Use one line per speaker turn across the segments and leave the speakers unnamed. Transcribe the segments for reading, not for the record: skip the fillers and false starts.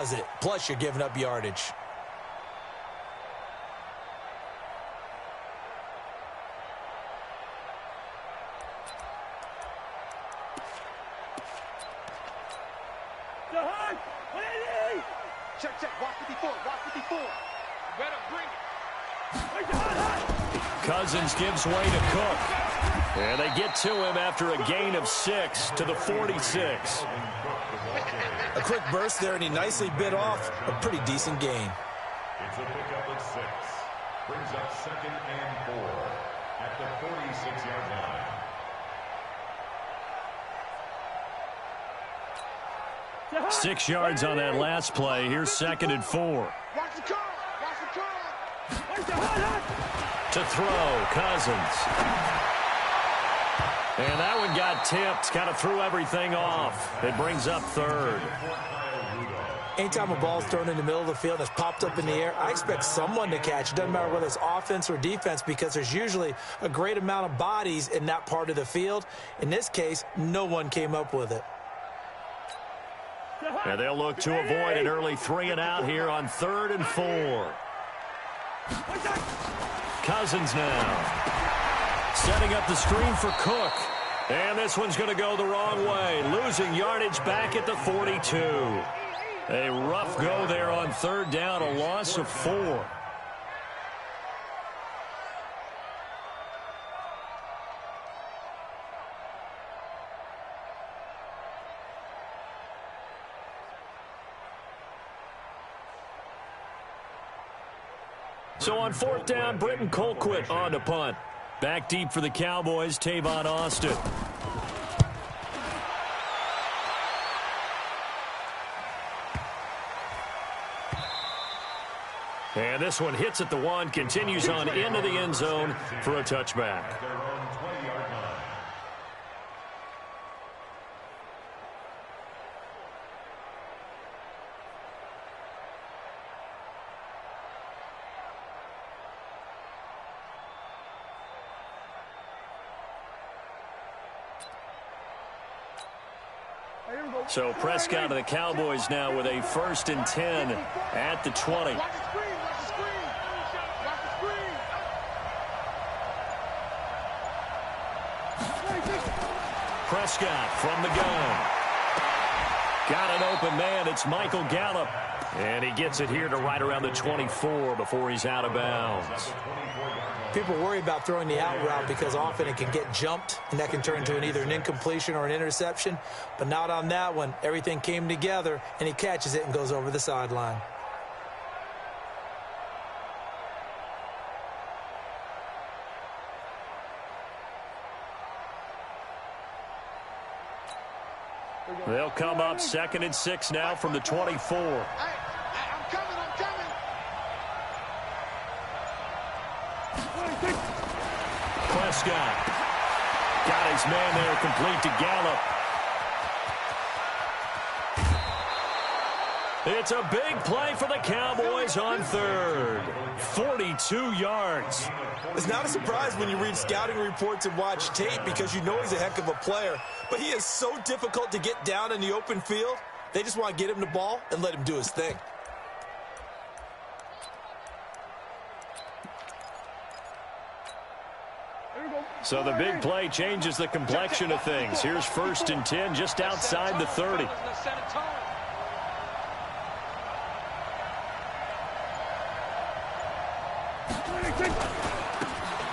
does it. Plus, you're giving up yardage.
Check, check. Watch 54. Watch 54. You better bring it.
Cousins gives way to Cook. And they get to him after a gain of 6 to the 46.
A quick burst there, and he nicely bit off a pretty decent gain.
It's a pickup of 6. Brings up 2nd and 4 at the 46-yard line.
Six yards on that last play. Here's 2nd and 4.
Watch the curl. Watch the curl.
To throw, Cousins. And that one got tipped. Kind of threw everything off. It brings up 3rd.
Anytime a ball's thrown in the middle of the field and it's popped up in the air, I expect someone to catch. It doesn't matter whether it's offense or defense, because there's usually a great amount of bodies in that part of the field. In this case, no one came up with it.
And they'll look to avoid an early 3-and-out here on 3rd and 4. Cousins now. Setting up the screen for Cook. And this one's going to go the wrong way. Losing yardage back at the 42. A rough go there on 3rd down, a loss of 4. So on 4th down, Britton Colquitt on to punt. Back deep for the Cowboys, Tavon Austin. And this one hits at the 1, continues on into the end zone for a touchback. So Prescott of the Cowboys now with a 1st and 10 at the 20. Prescott from the gun. Got an open man. It's Michael Gallup. And he gets it here to right around the 24 before he's out of bounds.
People worry about throwing the out route because often it can get jumped, and that can turn into either an incompletion or an interception. But not on that one. Everything came together, and he catches it and goes over the sideline.
They'll come up 2nd and 6 now from the 24.
I'm coming.
Prescott got his man there, complete to Gallup. It's a big play for the Cowboys on 3rd. 42 yards.
It's not a surprise when you read scouting reports and watch tape, because you know he's a heck of a player. But he is so difficult to get down in the open field. They just want to get him the ball and let him do his thing.
So the big play changes the complexion of things. Here's 1st and 10 just outside the 30.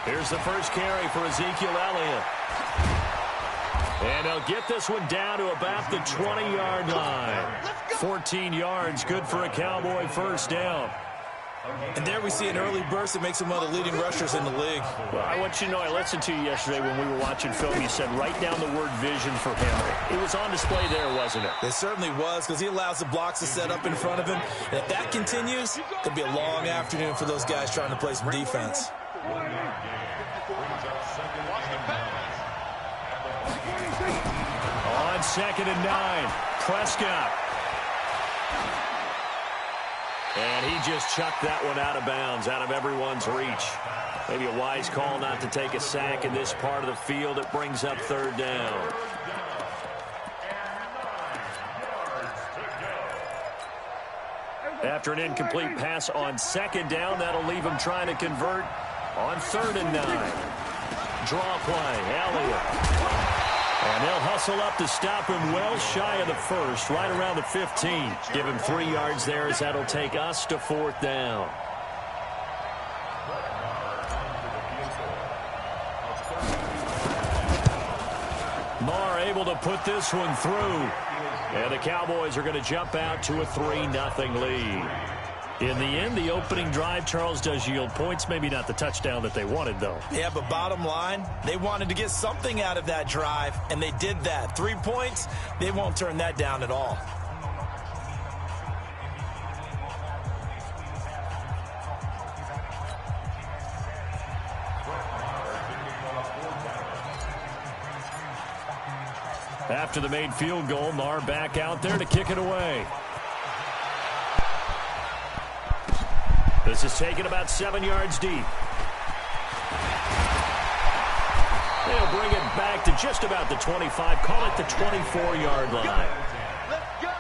Here's the first carry for Ezekiel Elliott. And they'll get this one down to about the 20-yard line. 14 yards, good for a Cowboy 1st down.
And there we see an early burst that makes him one of the leading rushers in the league.
Well, I want you to know, I listened to you yesterday when we were watching film. You said write down the word vision for him. It was on display there, wasn't it?
It certainly was, because he allows the blocks to set up in front of him. And if that continues, it'll be a long afternoon for those guys trying to play some defense.
On 2nd and 9, Prescott. And he just chucked that one out of bounds, out of everyone's reach. Maybe a wise call not to take a sack in this part of the field. It brings up 3rd down. After an incomplete pass on second down, that'll leave him trying to convert on 3rd and 9. Draw play, Elliott. And they'll hustle up to stop him well shy of the first, right around the 15. Give him 3 yards there as that'll take us to 4th down. Marr able to put this one through. And the Cowboys are going to jump out to a 3-0 lead. In the end, the opening drive, Charles, does yield points. Maybe not the touchdown that they wanted, though.
Yeah, but bottom line, they wanted to get something out of that drive, and they did that. 3 points, they won't turn that down at all.
After the made field goal, Marr back out there to kick it away. This is taken about 7 yards deep. They'll bring it back to just about the 25. Call it the 24-yard line.
Let's go.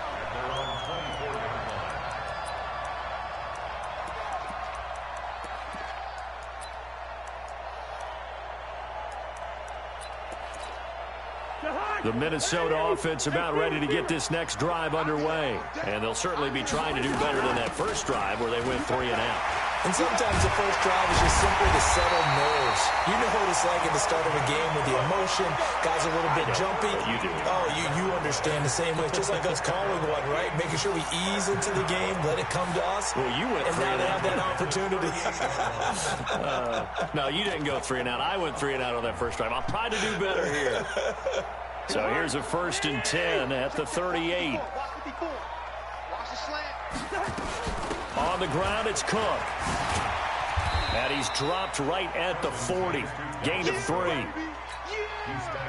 The Minnesota offense about ready to get this next drive underway. And they'll certainly be trying to do better than that first drive where they went 3 and out.
And sometimes the first drive is just simply to settle nerves. You know what it's like at the start of a game with the emotion. Guys are a little bit jumpy.
You do.
Oh, you understand the same way. It's just like us calling one, right? Making sure we ease into the game, let it come to us.
Well, you went 3
and now
and
they
out.
have that opportunity.
No, you didn't go 3 and out. I went 3 and out on that first drive. I'll try to do better here. So here's a 1st and 10 at the 38.
Watch the slant.
On the ground, it's Cook. And he's dropped right at the 40. Gain of 3.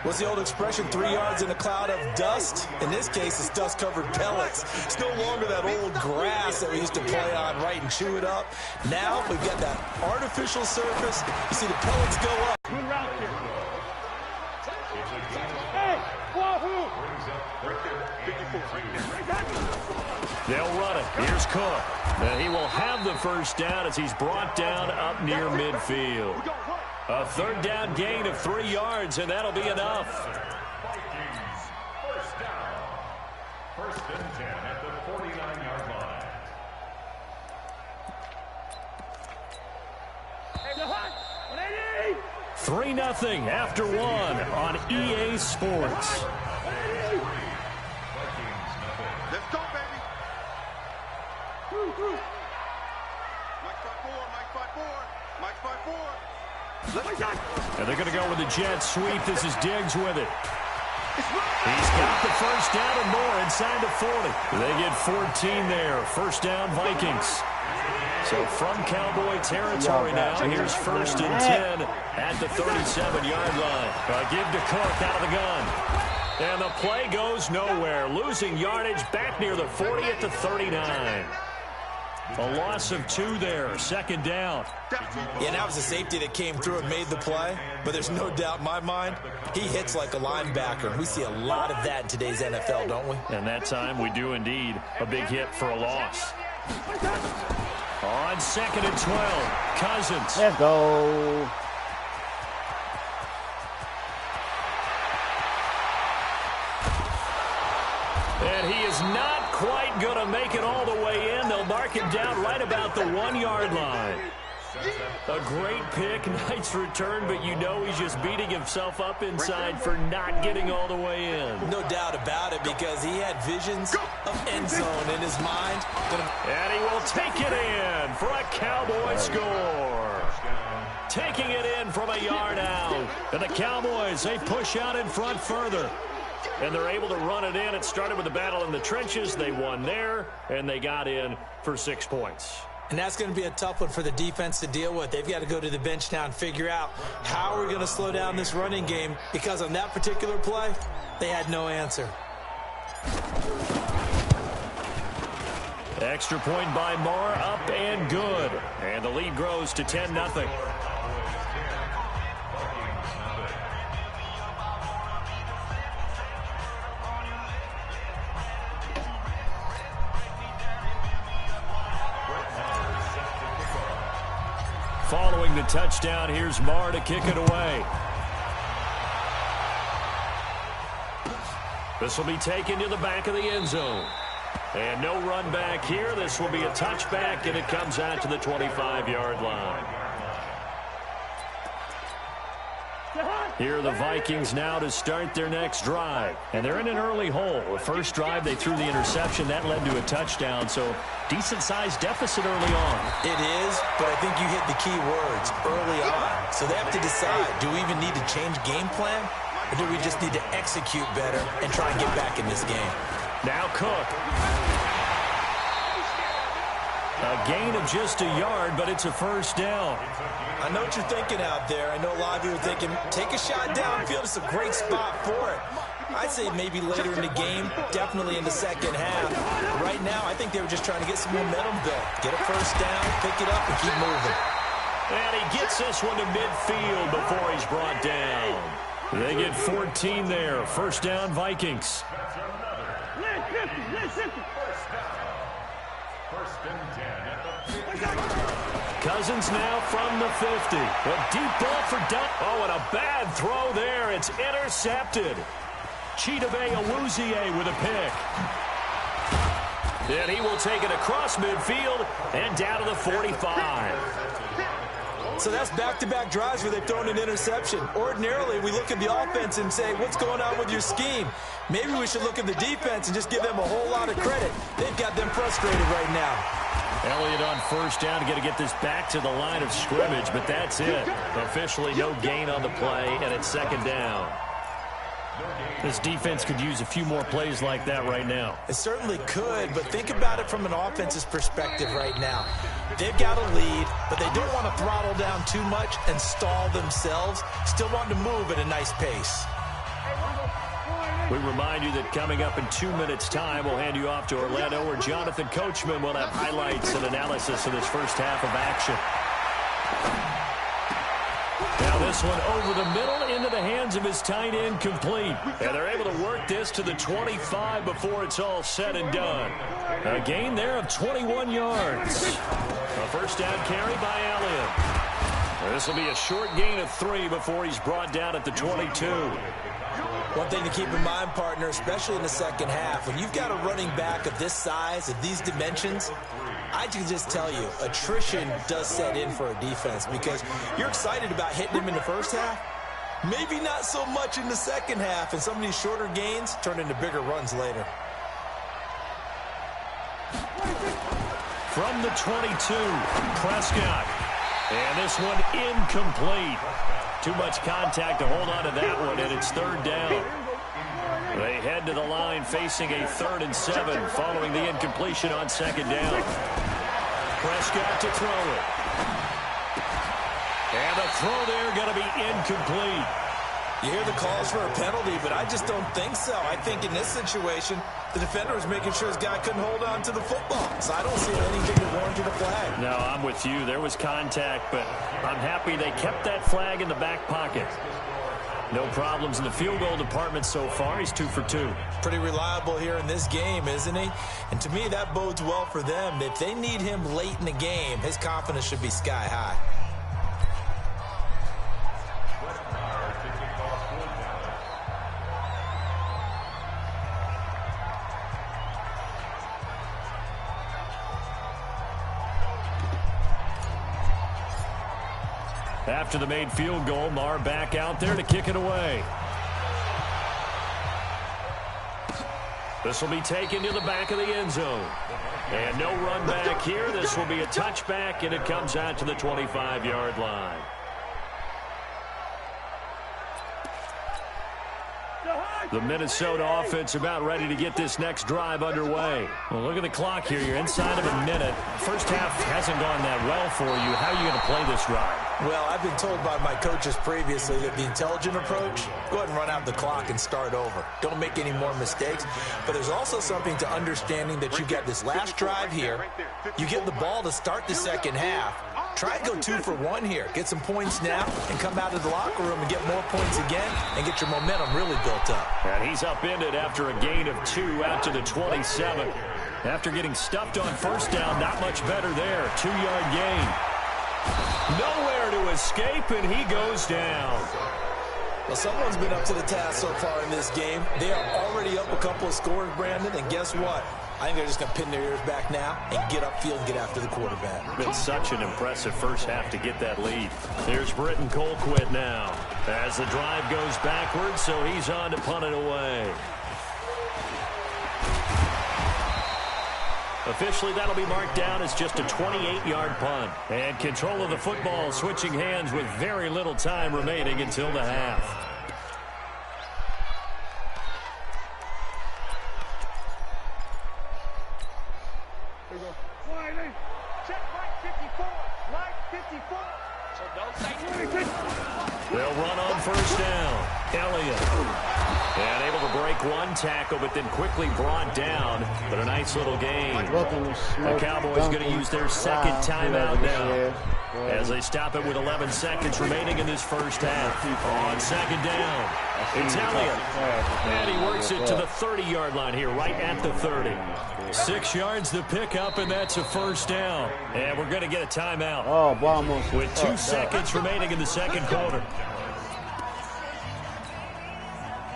What's the old expression, 3 yards in a cloud of dust? In this case, it's dust-covered pellets. It's no longer that old grass that we used to play on, right, and chew it up. Now we've got that artificial surface. You see the pellets go up.
Good route here. Hey, wahoo!
They'll run it. Here's Cook. And he will have the first down as he's brought down up near midfield. A 3rd down gain of 3 yards, and that'll be enough.
Vikings, first down. 1st and 10 at the 49-yard line.
3-0 after 1 on EA Sports.
Let's go, baby. Mike 5-4.
And they're going to go with the jet sweep. This is Diggs with it. He's got the first down and more inside the 40. They get 14 there. First down, Vikings. So from Cowboy territory now, here's 1st and 10 at the 37-yard line. Give to Cook out of the gun. And the play goes nowhere. Losing yardage back near the 40 at the 39. A loss of 2 there. 2nd down.
Yeah, that was a safety that came through and made the play. But there's no doubt in my mind, he hits like a linebacker. We see a lot of that in today's NFL, don't we?
And that time we do indeed. A big hit for a loss. On 2nd and 12, Cousins.
Let's go.
And he is not quite going to make it all the way in. They'll mark him down right about the 1-yard line. A great pick, nice return, but you know he's just beating himself up inside for not getting all the way in.
No doubt about it, because he had visions of end zone in his mind.
And he will take it in for a Cowboy score. Taking it in from a yard out. And the Cowboys, they push out in front further. And they're able to run it in. It started with the battle in the trenches. They won there, and they got in for 6 points.
And that's going to be a tough one for the defense to deal with. They've got to go to the bench now and figure out how we're going to slow down this running game, because on that particular play, they had no answer.
Extra point by Marr, up and good. And the lead grows to 10-0. Following the touchdown, here's Marr to kick it away. This will be taken to the back of the end zone. And no run back here. This will be a touchback, and it comes out to the 25-yard line. Here are the Vikings now to start their next drive. And they're in an early hole. The first drive, they threw the interception. That led to a touchdown. So decent-sized deficit early on.
It is, but I think you hit the key words, early on. So they have to decide, do we even need to change game plan? Or do we just need to execute better and try and get back in this game?
Now Cook. A gain of just a yard, but it's a first down.
I know what you're thinking out there. I know a lot of you are thinking, take a shot downfield. It's a great spot for it. I'd say maybe later in the game, definitely in the second half. Right now, I think they were just trying to get some momentum built. Get a first down, pick it up, and keep moving.
And he gets this one to midfield before he's brought down. They get 14 there. First down, Vikings. Cousins now from the 50. A deep ball for Dunn. Oh, and a bad throw there. It's intercepted. Chidobe Awuzie with a pick. And he will take it across midfield and down to the 45.
So that's back-to-back drives where they've thrown an interception. Ordinarily, we look at the offense and say, what's going on with your scheme? Maybe we should look at the defense and just give them a whole lot of credit. They've got them frustrated right now.
Elliott on first down, got to get this back to the line of scrimmage, but that's it. Officially no gain on the play, and it's second down. This defense could use a few more plays like that right now.
It certainly could, but think about it from an offense's perspective right now. They've got a lead, but they don't want to throttle down too much and stall themselves. Still want to move at a nice pace.
We remind you that coming up in 2 minutes' time, we'll hand you off to Orlando, where Jonathan Coachman will have highlights and analysis of this first half of action. Now this one over the middle into the hands of his tight end, complete. And they're able to work this to the 25 before it's all said and done. A gain there of 21 yards. A first down carry by Elliott. This will be a short gain of 3 before he's brought down at the 22.
One thing to keep in mind, partner, especially in the second half, when you've got a running back of this size, of these dimensions, I can just tell you, attrition does set in for a defense because you're excited about hitting him in the first half. Maybe not so much in the second half, and some of these shorter gains turn into bigger runs later.
From the 22, Prescott. And this one incomplete. Too much contact to hold on to that one, and it's third down. They head to the line facing a 3rd and 7 following the incompletion on second down. Prescott to throw it. And the throw there going to be incomplete.
You hear the calls for a penalty, but I just don't think so. I think in this situation, the defender was making sure his guy couldn't hold on to the football. So I don't see anything to warrant a flag.
No, I'm with you. There was contact, but I'm happy they kept that flag in the back pocket. No problems in the field goal department so far. He's 2 for 2.
Pretty reliable here in this game, isn't he? And to me, that bodes well for them. If they need him late in the game, his confidence should be sky high.
After the made field goal, Marr back out there to kick it away. This will be taken to the back of the end zone. And no run back here. This will be a touchback, and it comes out to the 25-yard line. The Minnesota offense about ready to get this next drive underway. Well, look at the clock here. You're inside of a minute. First half hasn't gone that well for you. How are you going to play this drive?
Well, I've been told by my coaches previously that the intelligent approach, go ahead and run out the clock and start over. Don't make any more mistakes. But there's also something to understanding that you got this last drive here. You get the ball to start the second half. Try and go 2 for 1 here. Get some points now and come out of the locker room and get more points again and get your momentum really built up.
And he's upended after a gain of 2 out to the 27. After getting stuffed on first down, not much better there. 2-yard gain. Nowhere to escape, and he goes down.
Well, someone's been up to the task so far in this game. They are already up a couple of scores, Brandon, and guess what? I think they're just going to pin their ears back now and get upfield and get after the quarterback.
Been such an impressive first half to get that lead. Here's Britton Colquitt now as the drive goes backwards, so he's on to punt it away. Officially, that'll be marked down as just a 28-yard punt. And control of the football switching hands with very little time remaining until the half. They'll run on first down. Elliott. And able to break one tackle, but then quickly brought down. But a nice little gain. The Cowboys going to use their second timeout now as they stop it with 11 seconds remaining in this first half. On second down, it's Elliott. And he works it to the 30-yard line here, right at the 30. 6 yards to pick up, and that's a first down. And we're going to get a timeout with 2 seconds remaining in the second quarter.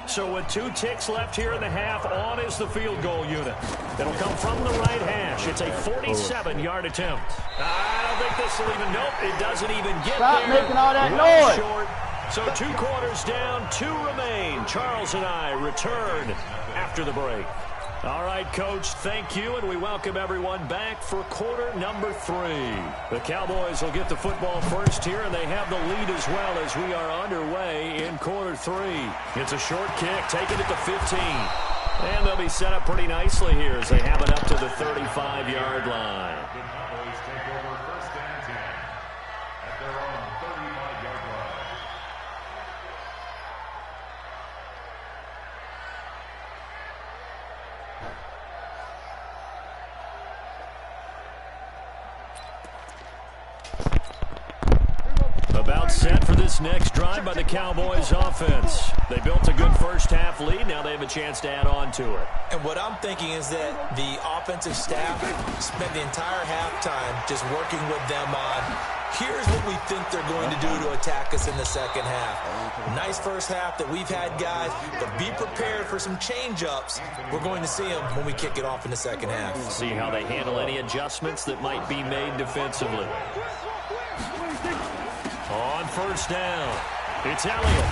So with 2 ticks left here in the half, on is the field goal unit. It'll come from the right hash. It's a 47-yard attempt. I don't think this will even, nope, it doesn't even get
Stop
there.
Making all that noise.
Short. So 2 quarters down, 2 remain. Charles and I return after the break. All right, Coach, thank you, and we welcome everyone back for quarter number 3. The Cowboys will get the football first here, and they have the lead as well as we are underway in quarter 3. It's a short kick, taken at the 15. And they'll be set up pretty nicely here as they have it up to the 35-yard line.
The Cowboys take over first and 10 at their own 35-yard line.
About set for this next drive by the Cowboys offense. They built a good first half lead. Now they have a chance to add on to it.
And what I'm thinking is that the offensive staff spent the entire halftime just working with them on, here's what we think they're going to do to attack us in the second half. Nice first half that we've had, guys, but be prepared for some change-ups. We're going to see them when we kick it off in the second half.
See how they handle any adjustments that might be made defensively. On first down, it's Elliott.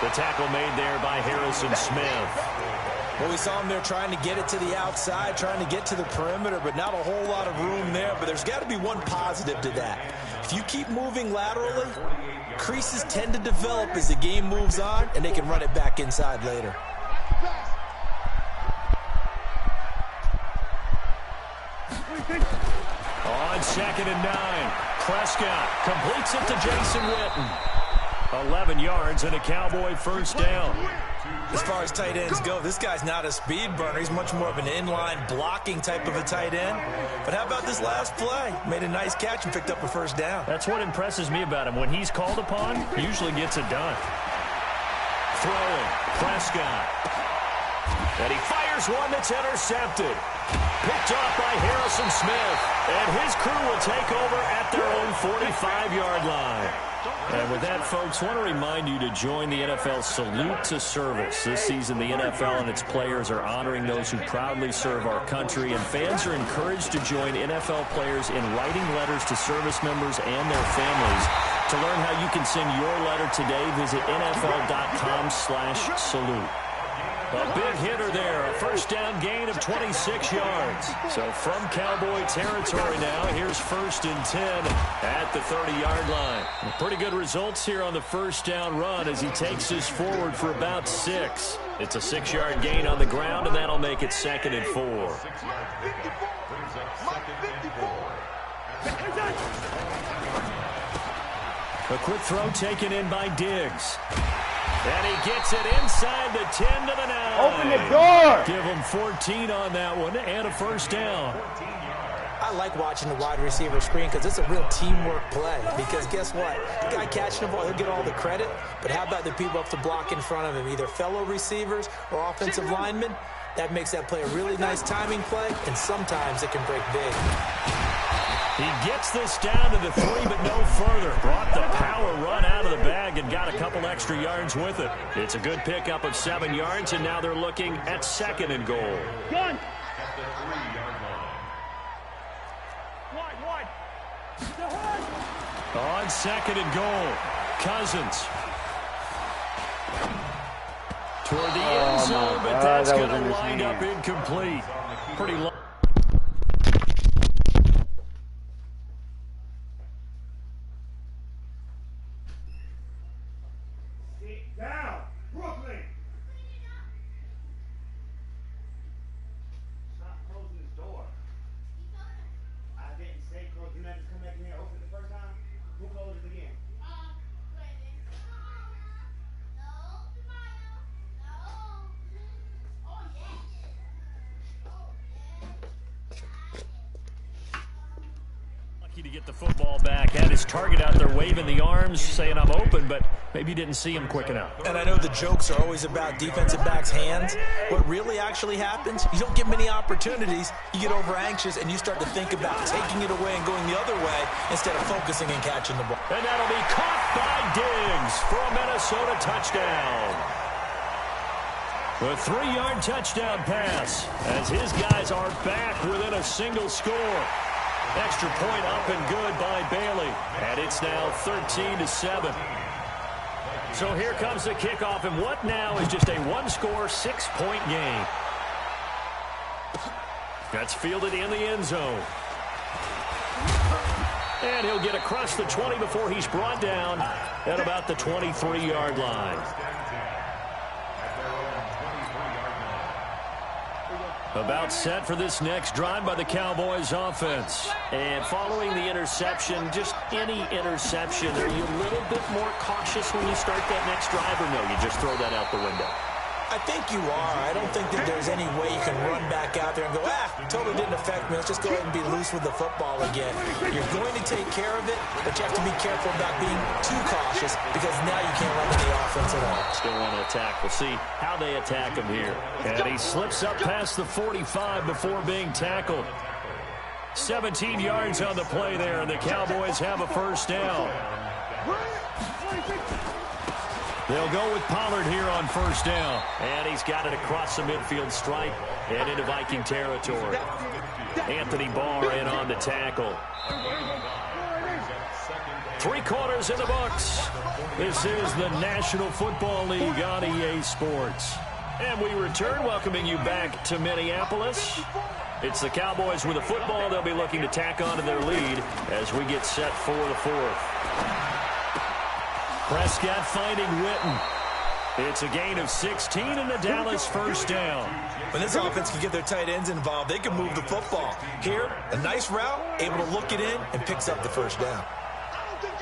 The tackle made there by Harrison Smith.
Well, we saw him there trying to get it to the outside, trying to get to the perimeter, but not a whole lot of room there. But there's got to be one positive to that. If you keep moving laterally, creases tend to develop as the game moves on, and they can run it back inside later.
On second and 9, Prescott completes it to Jason Witten. 11 yards and a Cowboy first down.
As far as tight ends go, this guy's not a speed burner. He's much more of an inline blocking type of a tight end. But how about this last play? Made a nice catch and picked up a first down.
That's what impresses me about him. When he's called upon, he usually gets it done. Throwing, Prescott. And he fires one that's intercepted. Picked off by Harrison Smith. And his crew will take over at their own 45-yard line. And with that, folks, I want to remind you to join the NFL Salute to Service. This season, the NFL and its players are honoring those who proudly serve our country, and fans are encouraged to join NFL players in writing letters to service members and their families. To learn how you can send your letter today, visit NFL.com/salute. A big hitter there, a first down gain of 26 yards. So from Cowboy territory now, here's first and 10 at the 30-yard line. Pretty good results here on the first down run as he takes this forward for about 6. It's a 6-yard gain on the ground, and that'll make it second and 4. A quick throw taken in by Diggs. And he gets it inside the 10 to the 9.
Open the door.
Give him 14 on that one and a first down.
I like watching the wide receiver screen because it's a real teamwork play. Because guess what? The guy catching the ball, he'll get all the credit. But how about the people up to block in front of him, either fellow receivers or offensive linemen? That makes that play a really nice timing play, and sometimes it can break big.
He gets this down to the 3, but no further. Brought the power run out of the bag and got a couple extra yards with it. It's a good pickup of 7 yards, and now they're looking at 2nd and goal.
Gun.
At the 3-yard line.
Wide.
On 2nd and goal, Cousins. Toward the end zone, but that's going to wind up incomplete. Pretty low.
Down. Brooklyn. Stop closing this door. I didn't say close. You not just come back in here and open it the first time? Who closed it again?
To get the football back, had his target out there waving the arms, saying I'm open, but maybe didn't see him quick enough.
And I know the jokes are always about defensive backs' hands. What really actually happens, you don't get many opportunities, you get over anxious, and you start to think about taking it away and going the other way instead of focusing and catching the ball.
And that'll be caught by Diggs for a Minnesota touchdown. A 3-yard touchdown pass as his guys are back within a single score. Extra point up and good by Bailey. And it's now 13-7. So here comes the kickoff, and what now is just a one-score, 6-point game. That's fielded in the end zone. And he'll get across the 20 before he's brought down at about the 23-yard line. About set for this next drive by the Cowboys offense. And following the interception, just any interception, are you a little bit more cautious when you start that next drive, or no, you just throw that out the window?
I think you are. I don't think that there's any way you can run back out there and go, totally didn't affect me. Let's just go ahead and be loose with the football again. You're going to take care of it, but you have to be careful about being too cautious because now you can't run any offense at all.
Still want to attack. We'll see how they attack him here. And he slips up past the 45 before being tackled. 17 yards on the play there, and the Cowboys have a first down. They'll go with Pollard here on first down. And he's got it across the midfield stripe and into Viking territory. Anthony Barr in on the tackle. 3 quarters in the books. This is the National Football League on EA Sports. And we return, welcoming you back to Minneapolis. It's the Cowboys with the football. They'll be looking to tack on to their lead as we get set for the 4th. Prescott finding Witten. It's a gain of 16 and the Dallas first down.
When this offense can get their tight ends involved, they can move the football. Here, a nice route, able to look it in, and picks up the first down.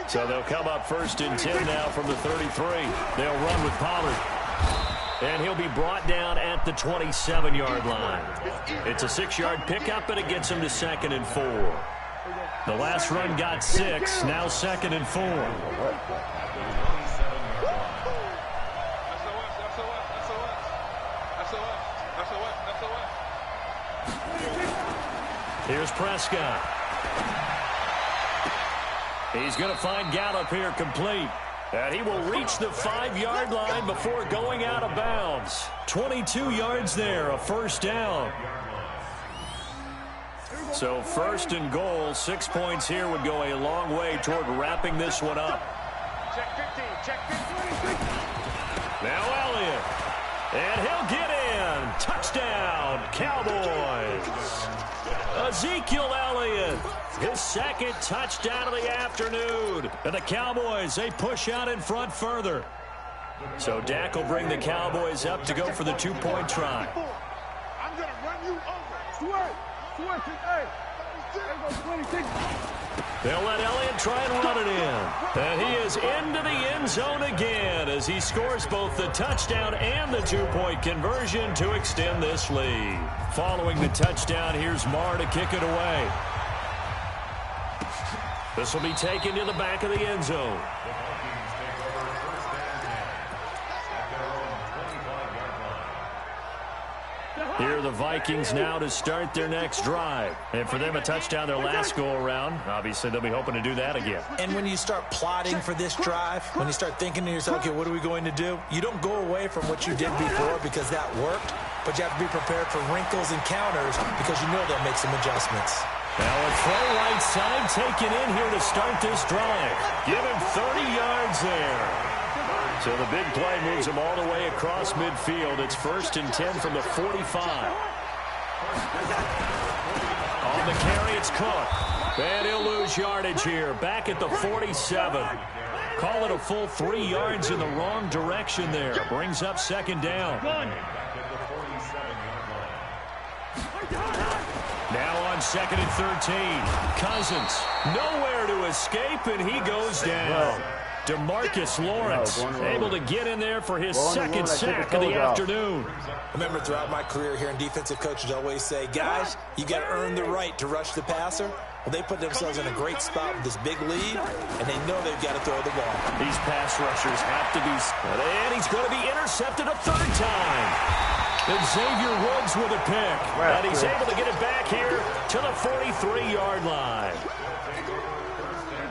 So they'll come up 1st and 10 now from the 33. They'll run with Pollard. And he'll be brought down at the 27-yard line. It's a 6-yard pickup, and it gets him to 2nd and 4. The last run got 6, now 2nd and 4. Here's Prescott. He's going to find Gallup here complete. And he will reach the 5-yard line before going out of bounds. 22 yards there, a first down. So 1st and goal, 6 points here would go a long way toward wrapping this one up.
Check 15, check 15.
Now Elliott. And he'll get in. Touchdown, Cowboys. Ezekiel Elliott, his 2nd touchdown of the afternoon. And the Cowboys, they push out in front further. So Dak will bring the Cowboys up to go for the 2-point try.
I'm going to run you over.
They'll let Elliott try and run it in. And he is into the end zone again as he scores both the touchdown and the 2-point conversion to extend this lead. Following the touchdown, here's Marr to kick it away. This will be taken to the back of the end zone. Here are the Vikings now to start their next drive. And for them, a touchdown their last go-around. Obviously, they'll be hoping to do that again.
And when you start plotting for this drive, when you start thinking to yourself, okay, what are we going to do? You don't go away from what you did before because that worked, but you have to be prepared for wrinkles and counters because you know they'll make some adjustments.
Now a throw right side taken in here to start this drive. Give him 30 yards there. So the big play moves him all the way across midfield. It's 1st and 10 from the 45. On the carry, it's Cook. And he'll lose yardage here. Back at the 47. Call it a full 3 yards in the wrong direction there. Brings up 2nd down. Now on 2nd and 13. Cousins nowhere to escape, and he goes down. DeMarcus Lawrence able to get in there for his 2nd sack of the afternoon.
Remember, throughout my career here in defensive coaches always say, guys, you got to earn the right to rush the passer. Well, they put themselves in a great spot with this big lead, and they know they've got to throw the ball.
These pass rushers have to be... And he's going to be intercepted a 3rd time. And Xavier Woods with a pick. And he's able to get it back here to the 43-yard line.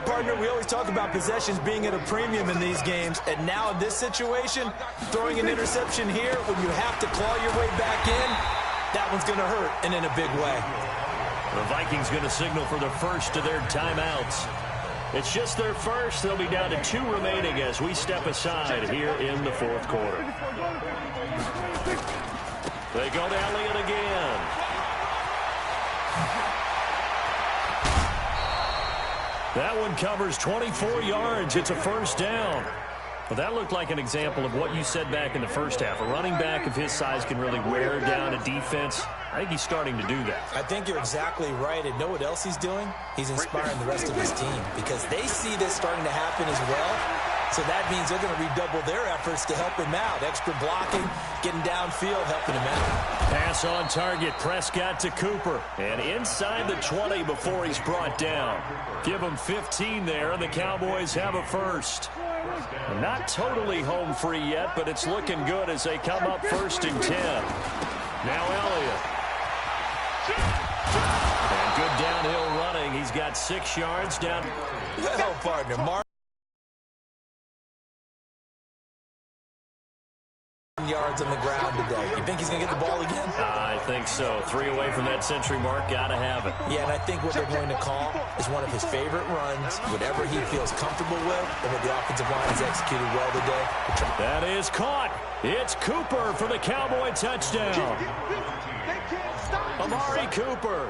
Partner, we always talk about possessions being at a premium in these games, and now in this situation, throwing an interception here when you have to claw your way back in, that one's going to hurt, and in a big way.
The Vikings going to signal for the first of their timeouts. It's just their first. They'll be down to 2 remaining as we step aside here in the 4th quarter. They go to Elliott again. That one covers 24 yards. It's a 1st down. Well, that looked like an example of what you said back in the first half. A running back of his size can really wear down a defense. I think he's starting to do that.
I think you're exactly right. And know what else he's doing? He's inspiring the rest of his team because they see this starting to happen as well. So that means they're going to redouble their efforts to help him out. Extra blocking, getting downfield, helping him out.
Pass on target. Prescott to Cooper. And inside the 20 before he's brought down. Give him 15 there, and the Cowboys have a 1st. Not totally home free yet, but it's looking good as they come up 1st and 10. Now Elliott. And good downhill running. He's got 6 yards down.
Well, partner, Mark. Yards on the ground today. You think he's going to get the ball again?
I think so. 3 away from that century mark. Got to have it.
Yeah, and I think what they're going to call is one of his favorite runs, whatever he feels comfortable with, and what the offensive line has executed well today.
That is caught. It's Cooper for the Cowboy touchdown. Amari Cooper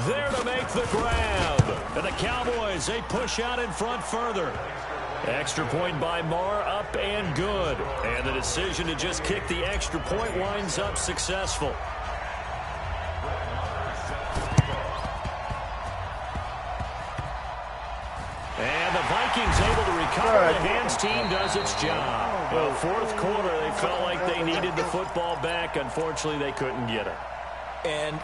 there to make the grab. And the Cowboys, they push out in front further. Extra point by Marr, up and good. And the decision to just kick the extra point winds up successful. And the Vikings able to recover. The hands team does its job. Well, 4th quarter, they felt like they needed the football back. Unfortunately, they couldn't get it.
And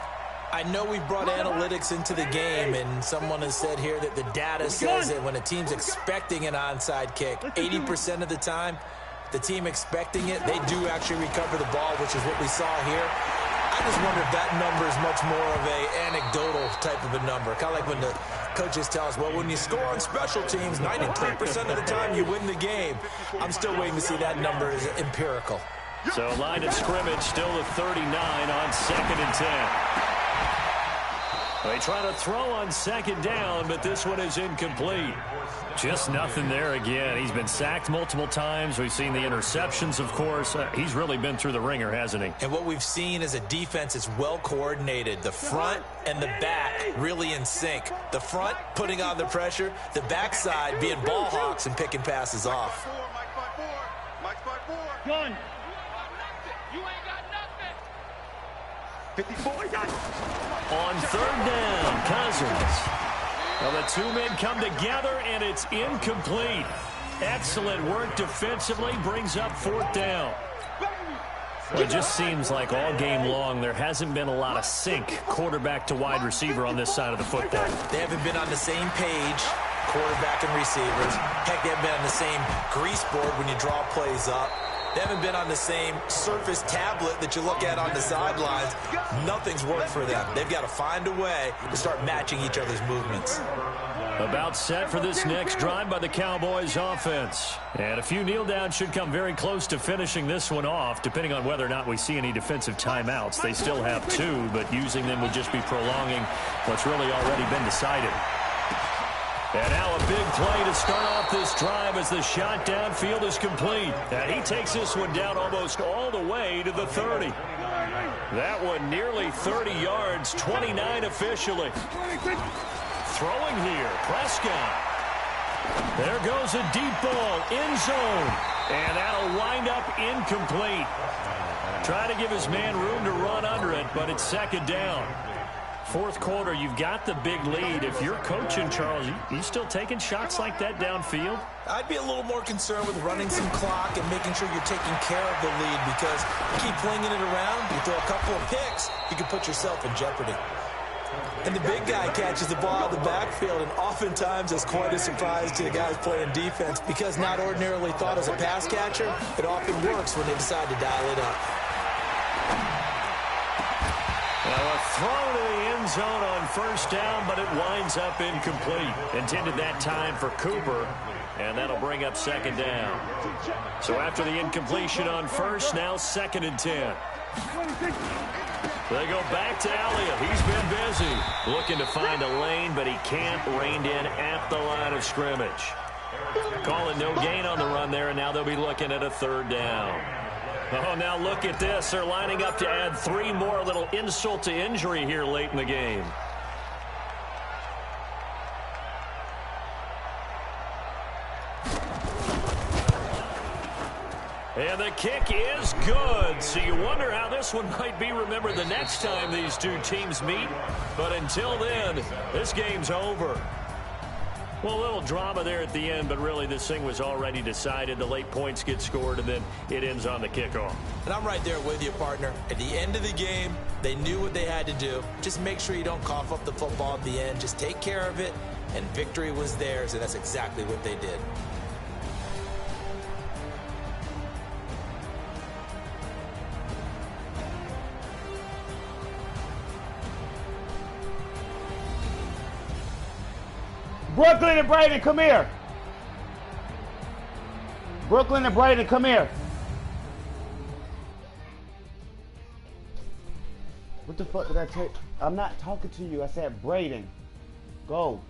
I know we've brought analytics into the game, and someone has said here that the data says that when a team's expecting an onside kick, 80% of the time, the team expecting it, they do actually recover the ball, which is what we saw here. I just wonder if that number is much more of a anecdotal type of a number. Kind of like when the coaches tell us, well, when you score on special teams, 93% of the time you win the game. I'm still waiting to see that number is empirical.
So line of scrimmage still at 39 on 2nd and 10. They try to throw on 2nd down, but this one is incomplete. Just nothing there again. He's been sacked multiple times. We've seen the interceptions, of course. He's really been through the ringer, hasn't he?
And what we've seen is a defense that's well coordinated. The front and the back really in sync. The front putting on the pressure. The backside being ball hawks and picking passes off.
Gun.
54.
On 3rd down, Cousins. Well, the 2 men come together, and it's incomplete. Excellent work defensively, brings up 4th down. Well, it just seems like all game long there hasn't been a lot of sync quarterback to wide receiver on this side of the football.
They haven't been on the same page, quarterback and receivers. Heck, they haven't been on the same grease board when you draw plays up. They haven't been on the same surface tablet that you look at on the sidelines. Nothing's worked for them. They've got to find a way to start matching each other's movements.
About set for this next drive by the Cowboys offense. And a few kneel downs should come very close to finishing this one off, depending on whether or not we see any defensive timeouts. They still have 2, but using them would just be prolonging what's really already been decided. And now a big play to start off this drive as the shot downfield is complete. And he takes this one down almost all the way to the 30. That one nearly 30 yards, 29 officially. Throwing here, Prescott. There goes a deep ball, end zone. And that'll wind up incomplete. Trying to give his man room to run under it, but it's second down. Fourth quarter, you've got the big lead. If you're coaching, Charles, you still taking shots like that downfield?
I'd be a little more concerned with running some clock and making sure you're taking care of the lead, because you keep flinging it around, you throw a couple of picks, you can put yourself in jeopardy. And the big guy catches the ball out of the backfield, and oftentimes it's quite a surprise to the guys playing defense, because not ordinarily thought as a pass catcher, it often works when they decide to dial it up.
Now a throw to the end zone on first down, but it winds up incomplete. Intended that time for Cooper, and that'll bring up second down. So after the incompletion on first, now 2nd and 10. They go back to Elliott. He's been busy looking to find a lane, but he can't. Reined in at the line of scrimmage. Calling no gain on the run there, and now they'll be looking at a 3rd down. Oh, now look at this. They're lining up to add 3 more, a little insult to injury here late in the game. And the kick is good. So you wonder how this one might be remembered the next time these two teams meet. But until then, this game's over. Well, a little drama there at the end, but really this thing was already decided. The late points get scored, and then it ends on the kickoff.
And I'm right there with you, partner. At the end of the game, they knew what they had to do. Just make sure you don't cough up the football at the end. Just take care of it, and victory was theirs, and that's exactly what they did.
Brooklyn and Brayden, come here. Brooklyn and Brayden, come here. What the fuck did I tell you? I'm not talking to you. I said Brayden. Go.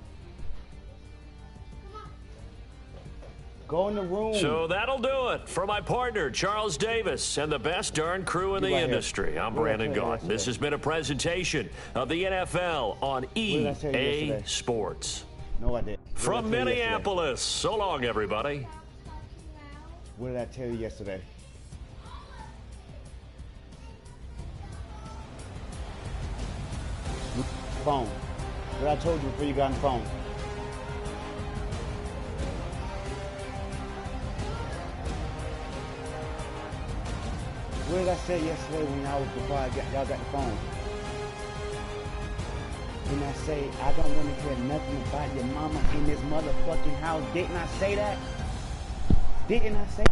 Go in the room.
So that'll do it for my partner, Charles Davis, and the best darn crew in the industry. I'm Brandon Gaughan. This has been a presentation of the NFL on EA Sports.
No, I didn't.
From Minneapolis. So long, everybody.
What did I tell you yesterday? Phone. What I told you before you got on the phone. What did I say yesterday when before y'all got the phone? When I say, I don't want to hear nothing about your mama in this motherfucking house. Didn't I say that? Didn't I say that?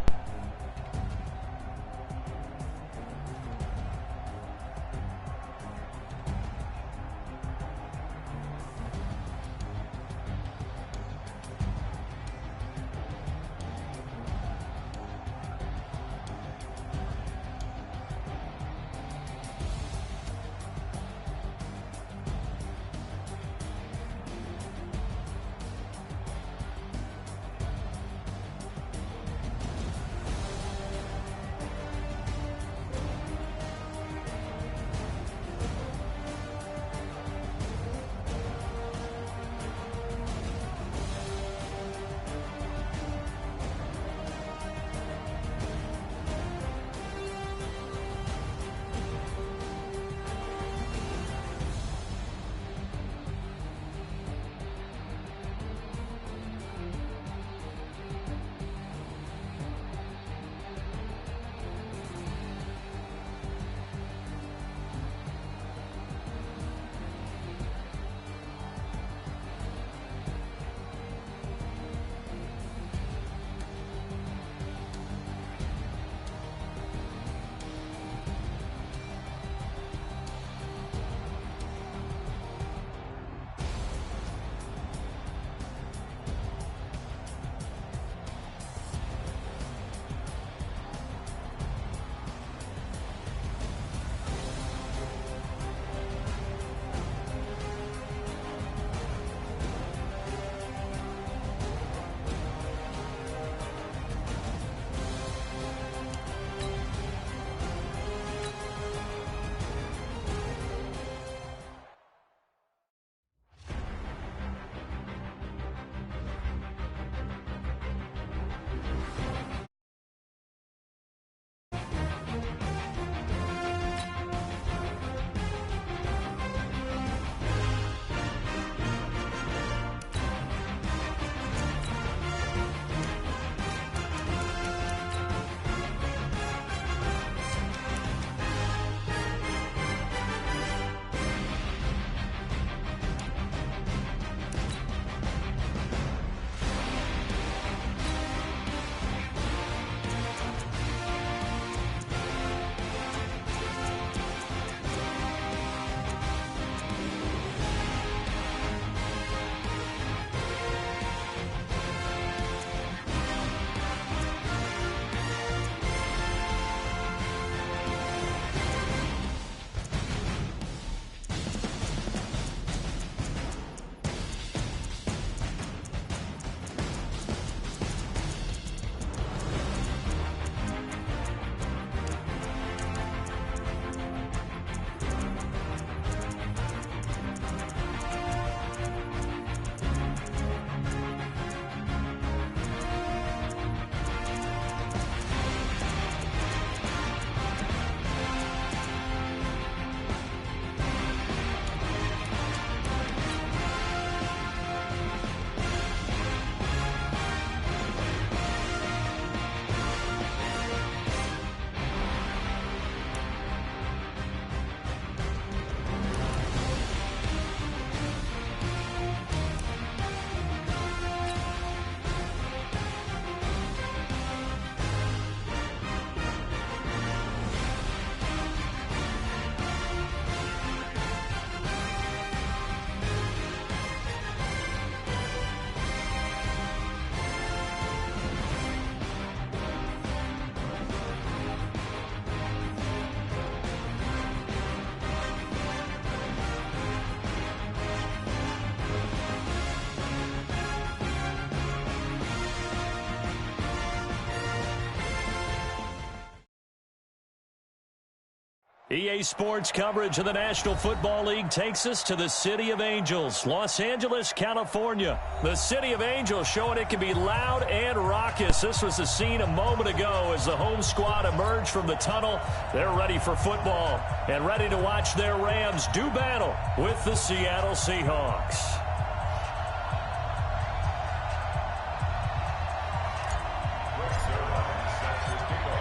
EA Sports coverage of the National Football League takes us to the City of Angels, Los Angeles, California. The City of Angels showing it can be loud and raucous. This was the scene a moment ago as the home squad emerged from the tunnel. They're ready for football and ready to watch their Rams do battle with the Seattle Seahawks.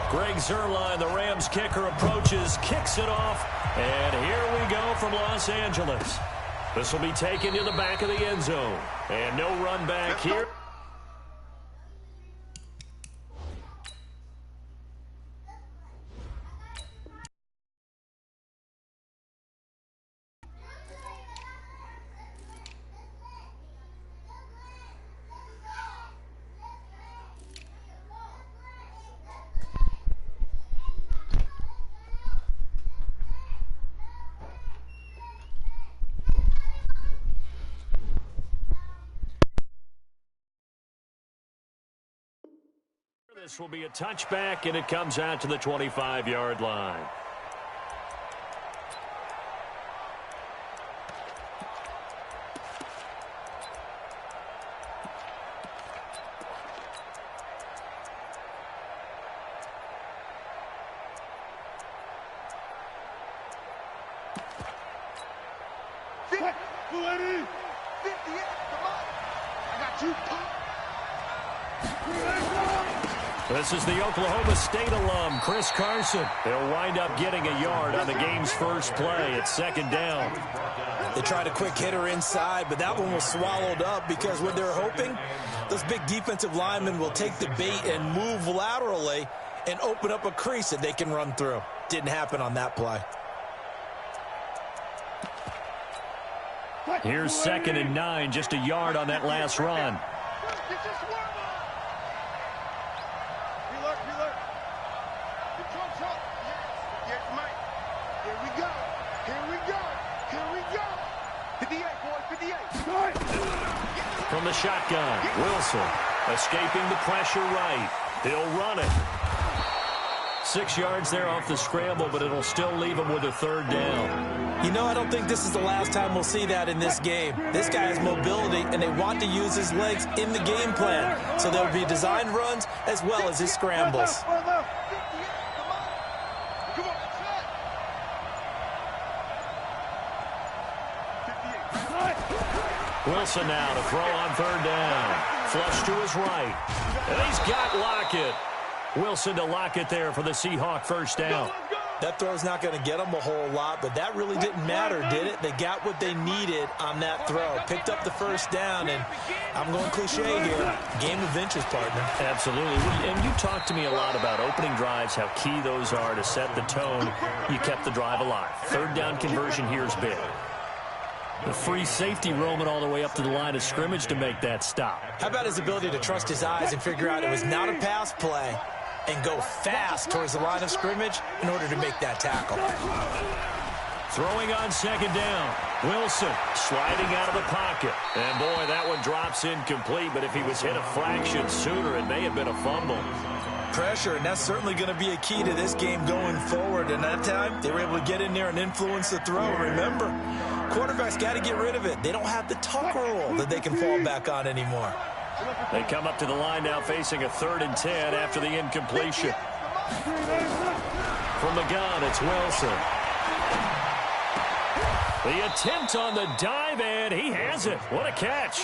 Greg Zuerlein, the Rams kicker, approaches, kicks it off, and here we go from Los Angeles. This will be taken to the back of the end zone, and no run back here. This will be a touchback, and it comes out to the 25-yard line. This is the Oklahoma State alum, Chris Carson. They'll wind up getting a yard on the game's first play. It's second down.
They tried a quick hitter inside, but that one was swallowed up because what they're hoping, those big defensive linemen will take the bait and move laterally and open up a crease that they can run through. Didn't happen on that play.
Here's 2nd and 9, just a yard on that last run. From the shotgun, Wilson escaping the pressure right. He'll run it. 6 yards there off the scramble, but it'll still leave him with a third down.
You know, I don't think this is the last time we'll see that in this game. This guy has mobility, and they want to use his legs in the game plan. So there will be designed runs as well as his scrambles.
Wilson now to throw on third down. Flush to his right. And he's got Lockett. Wilson to Lockett there for the Seahawk first down.
That throw's not going to get them a whole lot, but that really didn't matter, did it? They got what they needed on that throw. Picked up the first down, and I'm going cliche here. Game of inches, partner.
Absolutely. And you talked to me a lot about opening drives, how key those are to set the tone. You kept the drive alive. Third down conversion here is big. The free safety roaming all the way up to the line of scrimmage to make that stop.
How about his ability to trust his eyes and figure out it was not a pass play and go fast towards the line of scrimmage in order to make that tackle.
Throwing on second down. Wilson sliding out of the pocket. And, boy, that one drops incomplete, but if he was hit a fraction sooner, it may have been a fumble.
Pressure, and that's certainly going to be a key to this game going forward. And that time, they were able to get in there and influence the throw. Remember, quarterbacks got to get rid of it. They don't have the tuck rule that they can fall back on anymore.
They come up to the line now facing a 3rd and 10 after the incompletion. From the gun, it's Wilson. The attempt on the dive, and he has it. What a catch.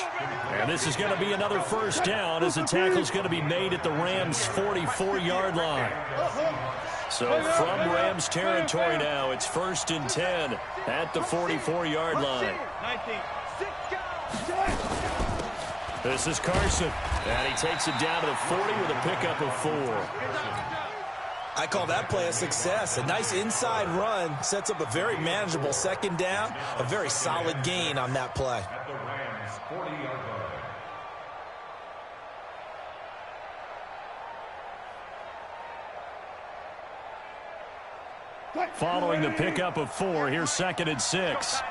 And this is going to be another first down as the tackle's going to be made at the Rams' 44-yard line. So from Rams territory now, it's 1st and 10 at the 44-yard line. This is Carson, and he takes it down to the 40 with a pickup of 4.
I call that play a success. A nice inside run sets up a very manageable second down, a very solid gain on that play.
At the Rams' 40-yard line.
Following the pickup of 4, here's 2nd and 6.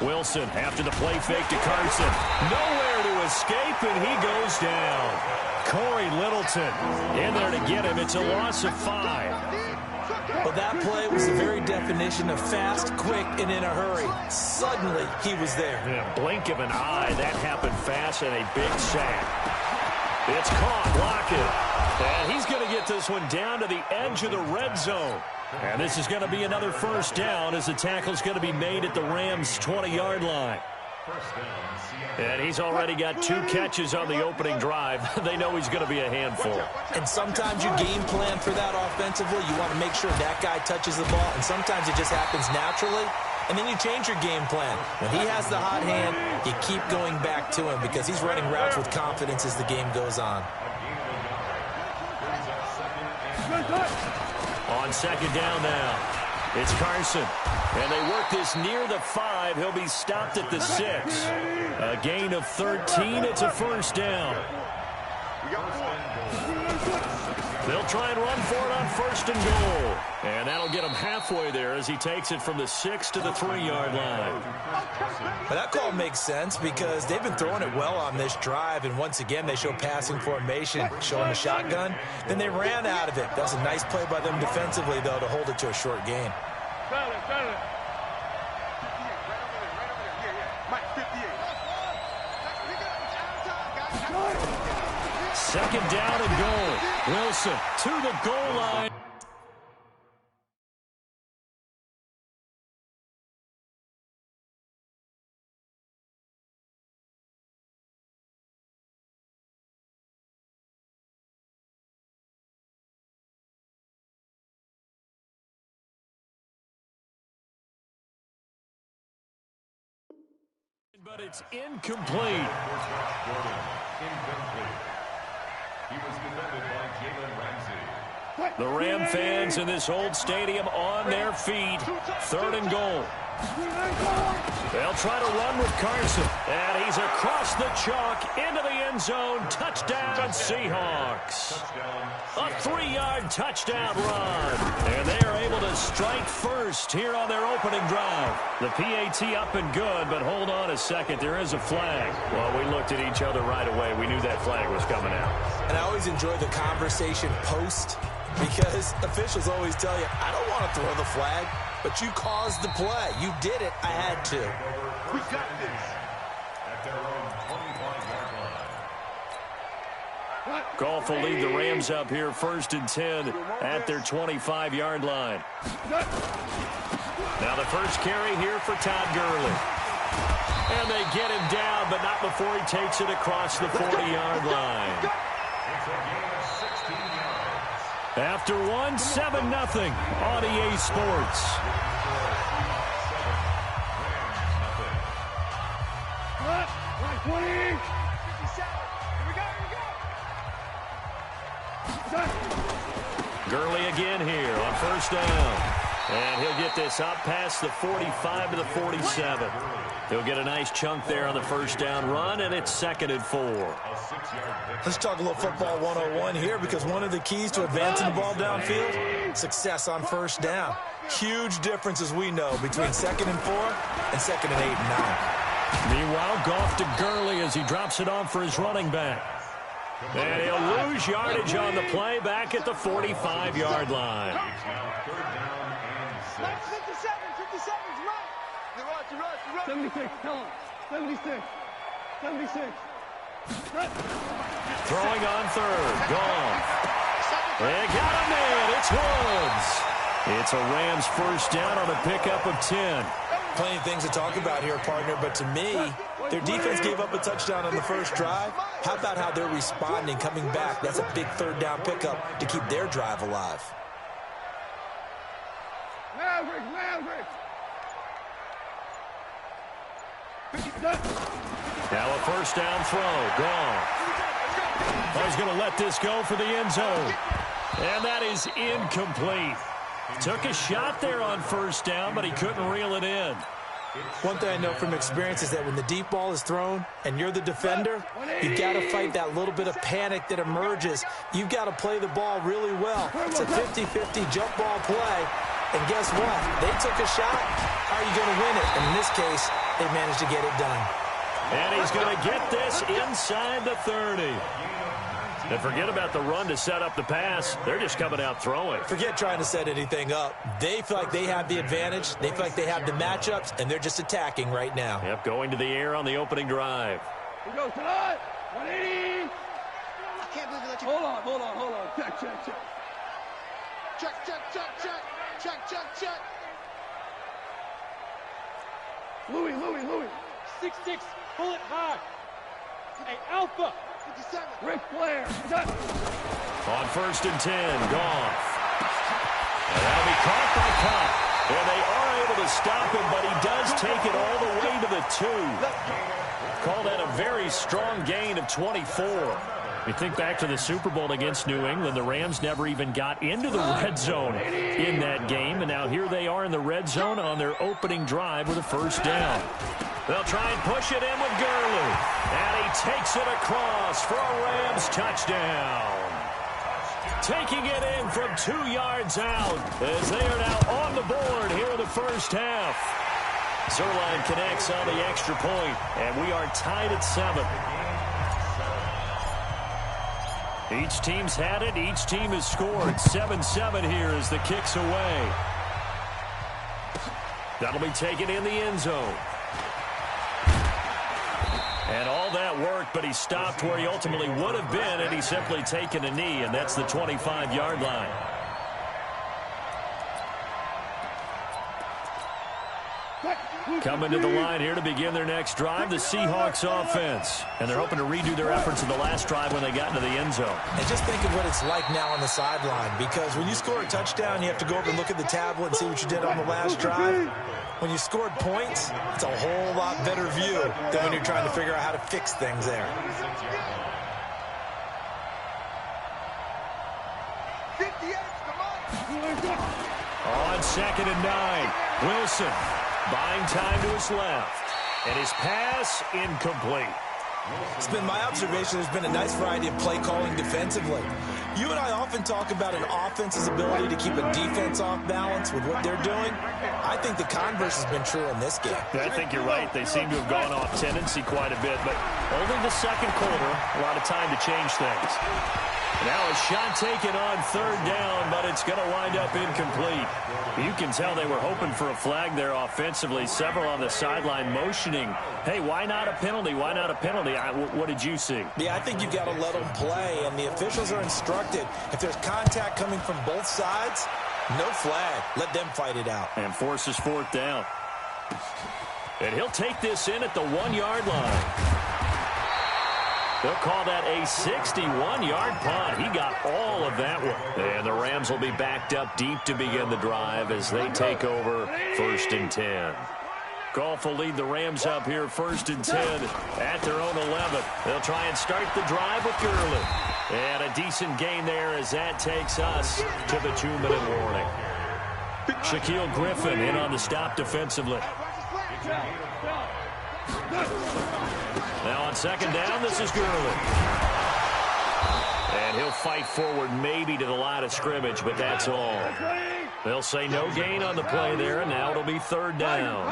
Wilson after the play fake to Carson. Nowhere to escape, and he goes down. Corey Littleton in there to get him. It's a loss of 5.
Well, that play was the very definition of fast, quick, and in a hurry. Suddenly, he was there.
In a blink of an eye, that happened fast, and a big sack. It's caught, block it. And he's going to get this one down to the edge of the red zone. And this is going to be another first down as the tackle's going to be made at the Rams' 20-yard line. And he's already got 2 catches on the opening drive. They know he's going to be a handful.
And sometimes you game plan for that offensively. You want to make sure that guy touches the ball, and sometimes it just happens naturally. And then you change your game plan. When he has the hot hand, you keep going back to him because he's running routes with confidence as the game goes on.
On second down now, it's Carson. And they work this near the 5. He'll be stopped at the 6. A gain of 13. It's a first down. They'll try and run for it on first and goal. And that'll get him halfway there as he takes it from the 6 to the 3-yard line.
But that call makes sense because they've been throwing it well on this drive. And once again, they show passing formation, showing the shotgun. Then they ran out of it. That's a nice play by them defensively, though, to hold it to a short gain.
Second down and goal. Wilson to the goal line. But it's incomplete.
He was defended by Jalen Ramsey.
The Ram fans in this old stadium on their feet. Third and goal. They'll try to run with Carson. And he's across the chalk into the end zone. Touchdown, Seahawks. A 3-yard touchdown run. And they are able to strike first here on their opening drive. The PAT up and good, but hold on a second. There is a flag. Well, we looked at each other right away. We knew that flag was coming out.
And I always enjoy the conversation post because officials always tell you, I don't want to throw the flag, but you caused the play. You did it. I had to.
We got this. At their own 25-yard line.
Goff will lead the Rams up here first and 10 at their 25-yard line. Now the first carry here for Todd Gurley. And they get him down, but not before he takes it across the 40-yard line.
It's a gain of 16 yards.
After 7-0 on EA Sports. Gurley again here on first down. And he'll get this up past the 45 to the 47. He'll get a nice chunk there on the first down run, and it's 2nd and 4.
Let's talk a little football 101 here because one of the keys to advancing the ball downfield, success on first down. Huge difference, as we know, between 2nd and 4 and 2nd and 8 and 9.
Meanwhile, Goff to Gurley as he drops it off for his running back. And he'll lose yardage on the play back at the 45-yard line.
76, tell him. 76. 76.
Throwing on third. Goff. They got him in. It's Woods. It's a Rams first down on a pickup of 10.
Plenty of things to talk about here, partner, but to me, their defense gave up a touchdown on the first drive. How about how they're responding, coming back? That's a big third down pickup to keep their drive alive.
Maverick.
Now a first down throw. Goff. He's going to let this go for the end zone. And that is incomplete. Took a shot there on first down, but he couldn't reel it in.
One thing I know from experience is that when the deep ball is thrown and you're the defender, you've got to fight that little bit of panic that emerges. You've got to play the ball really well. It's a 50-50 jump ball play. And guess what? They took a shot. How are you going to win it? And in this case, they managed to get it done.
And he's going to get this inside the 30. And forget about the run to set up the pass. They're just coming out throwing.
Forget trying to set anything up. They feel like they have the advantage. They feel like they have the matchups, and they're just attacking right now.
Yep, going to the air on the opening drive.
Here goes tonight. 180.
I can't believe you let you...
Hold on. Check. Check. Louis. 6'6", pull it high. Hey, Alpha.
57.
Ric Flair.
On 1st and 10, Goff. And that'll be caught by Cup. And they are able to stop him, but he does take it all the way to the 2. Call that a very strong gain of 24. You think back to the Super Bowl against New England, the Rams never even got into the red zone in that game, and now here they are in the red zone on their opening drive with a first down. They'll try and push it in with Gurley, and he takes it across for a Rams touchdown. Taking it in from 2 yards out as they are now on the board here in the first half. Zerline connects on the extra point, and we are tied at 7. Each team's had it. Each team has scored. 7-7 here as the kick's away. That'll be taken in the end zone. And all that worked, but he stopped where he ultimately would have been, and he's simply taken a knee, and that's the 25-yard line. Coming to the line here to begin their next drive, the Seahawks offense. And they're hoping to redo their efforts in the last drive when they got into the end zone.
And just think of what it's like now on the sideline, because when you score a touchdown, you have to go over and look at the tablet and see what you did on the last drive. When you scored points, it's a whole lot better view than when you're trying to figure out how to fix things there.
On 2nd and 9, Wilson buying time to his left. And his pass incomplete.
It's been my observation there's been a nice variety of play calling defensively. You and I often talk about an offense's ability to keep a defense off balance with what they're doing. I think the converse has been true in this game.
I think you're right. They seem to have gone off tendency quite a bit, but only the second quarter, a lot of time to change things. Now a shot taken on 3rd down, but it's going to wind up incomplete. You can tell they were hoping for a flag there offensively. Several on the sideline motioning, hey, why not a penalty? Why not a penalty? What did you see?
Yeah, I think you've got to let them play, and the officials are instructed. If there's contact coming from both sides, no flag. Let them fight it out.
And forces 4th down. And he'll take this in at the 1-yard line. They'll call that a 61-yard punt. He got all of that one. And the Rams will be backed up deep to begin the drive as they take over 1st and 10. Goff will lead the Rams up here 1st and 10 at their own 11. They'll try and start the drive with Gurley. And a decent gain there as that takes us to the 2-minute warning. Shaquille Griffin in on the stop defensively. Now on 2nd down, this is Gurley. And he'll fight forward maybe to the line of scrimmage, but that's all. They'll say no gain on the play there, and now it'll be 3rd down.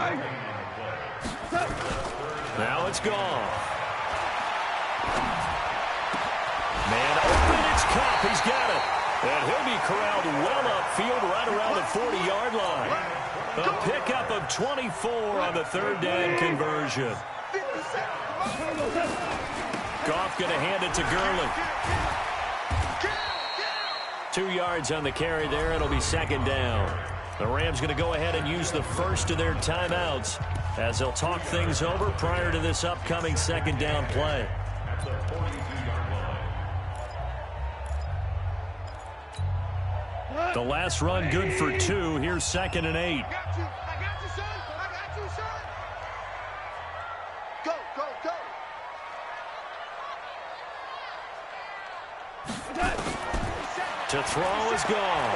Now it's Goff. Man open, it's Cup. He's got it. And he'll be corralled well upfield right around the 40-yard line. A pickup of 24 on the 3rd down conversion. Goff going to hand it to Gurley. 2 yards on the carry there. It'll be 2nd down. The Rams going to go ahead and use the first of their timeouts as they'll talk things over prior to this upcoming 2nd down play. The last run good for 2. Here's 2nd and 8.
I got you, son. I got you, son. Go.
To throw is gone.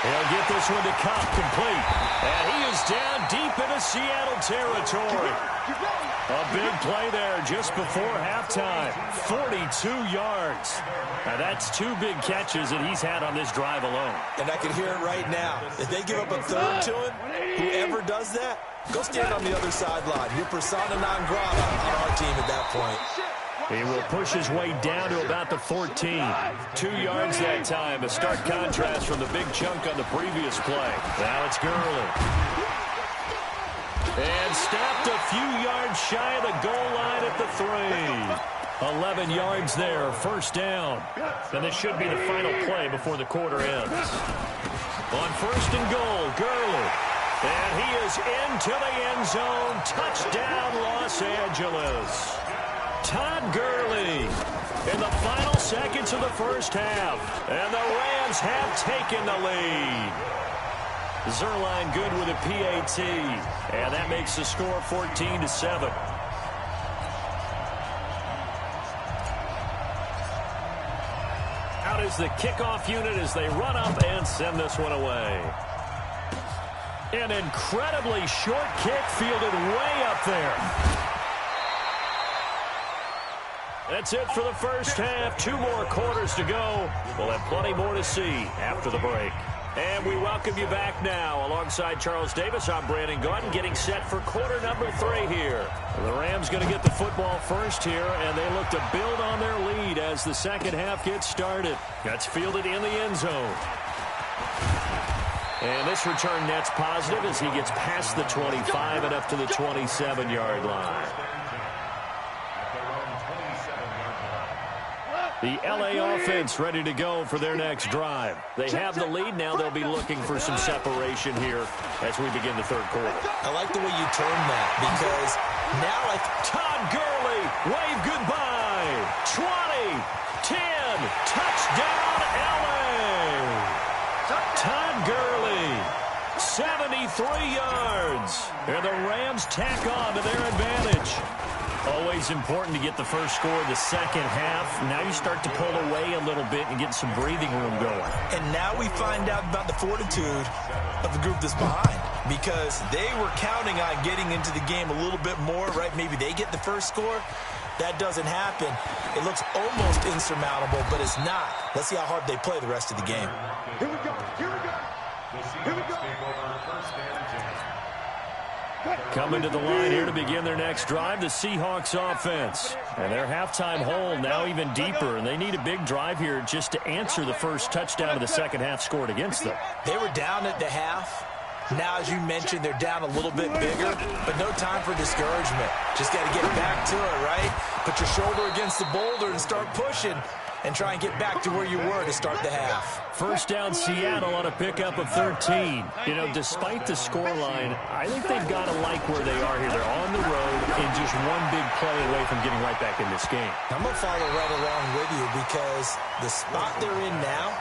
He'll get this one to Cup complete. And he is down deep into Seattle territory. A big play there just before halftime. 42 yards. Now that's 2 big catches that he's had on this drive alone.
And I can hear it right now. If they give up a third to him, whoever does that, go stand on the other sideline. You're persona non grata on our team at that point.
He will push his way down to about the 14. 2 yards that time. A stark contrast from the big chunk on the previous play. Now it's Gurley. And stopped a few yards shy of the goal line at the 3. 11 yards there, first down. And this should be the final play before the quarter ends. On first and goal, Gurley. And he is into the end zone. Touchdown, Los Angeles. Todd Gurley in the final seconds of the first half. And the Rams have taken the lead. Zerline good with a PAT. And that makes the score 14-7. Out is the kickoff unit as they run up and send this one away. An incredibly short kick fielded way up there. That's it for the first half. 2 more quarters to go. We'll have plenty more to see after the break. And we welcome you back now. Alongside Charles Davis, I'm Brandon Gordon, getting set for quarter number 3 here. The Rams going to get the football first here, and they look to build on their lead as the second half gets started. That's fielded in the end zone. And this return net's positive as he gets past the 25 and up to the 27-yard line. The L.A. offense ready to go for their next drive. They have the lead. Now they'll be looking for some separation here as we begin the third quarter.
I like the way you turned that because now, like,
Todd Gurley, wave goodbye. 20, 10, touchdown, L.A. Todd Gurley, 73 yards. And the Rams tack on to their advantage. Always important to get the first score of the second half. Now you start to pull away a little bit and get some breathing room going.
And now we find out about the fortitude of the group that's behind because they were counting on getting into the game a little bit more, right? Maybe they get the first score. That doesn't happen. It looks almost insurmountable, but it's not. Let's see how hard they play the rest of the game.
Here we go. Here we go. Here we go.
Coming to the line here to begin their next drive, the Seahawks offense. And their halftime hole now even deeper, and they need a big drive here just to answer the first touchdown of the second half scored against them.
They were down at the half. Now, as you mentioned, they're down a little bit bigger, but no time for discouragement. Just got to get back to it, right? Put your shoulder against the boulder and start pushing and try and get back to where you were to start the half.
First down, Seattle on a pickup of 13. You know, despite the scoreline, I think they've got to like where they are here. They're on the road and just one big play away from getting right back in this game.
I'm going to follow right along with you because the spot they're in now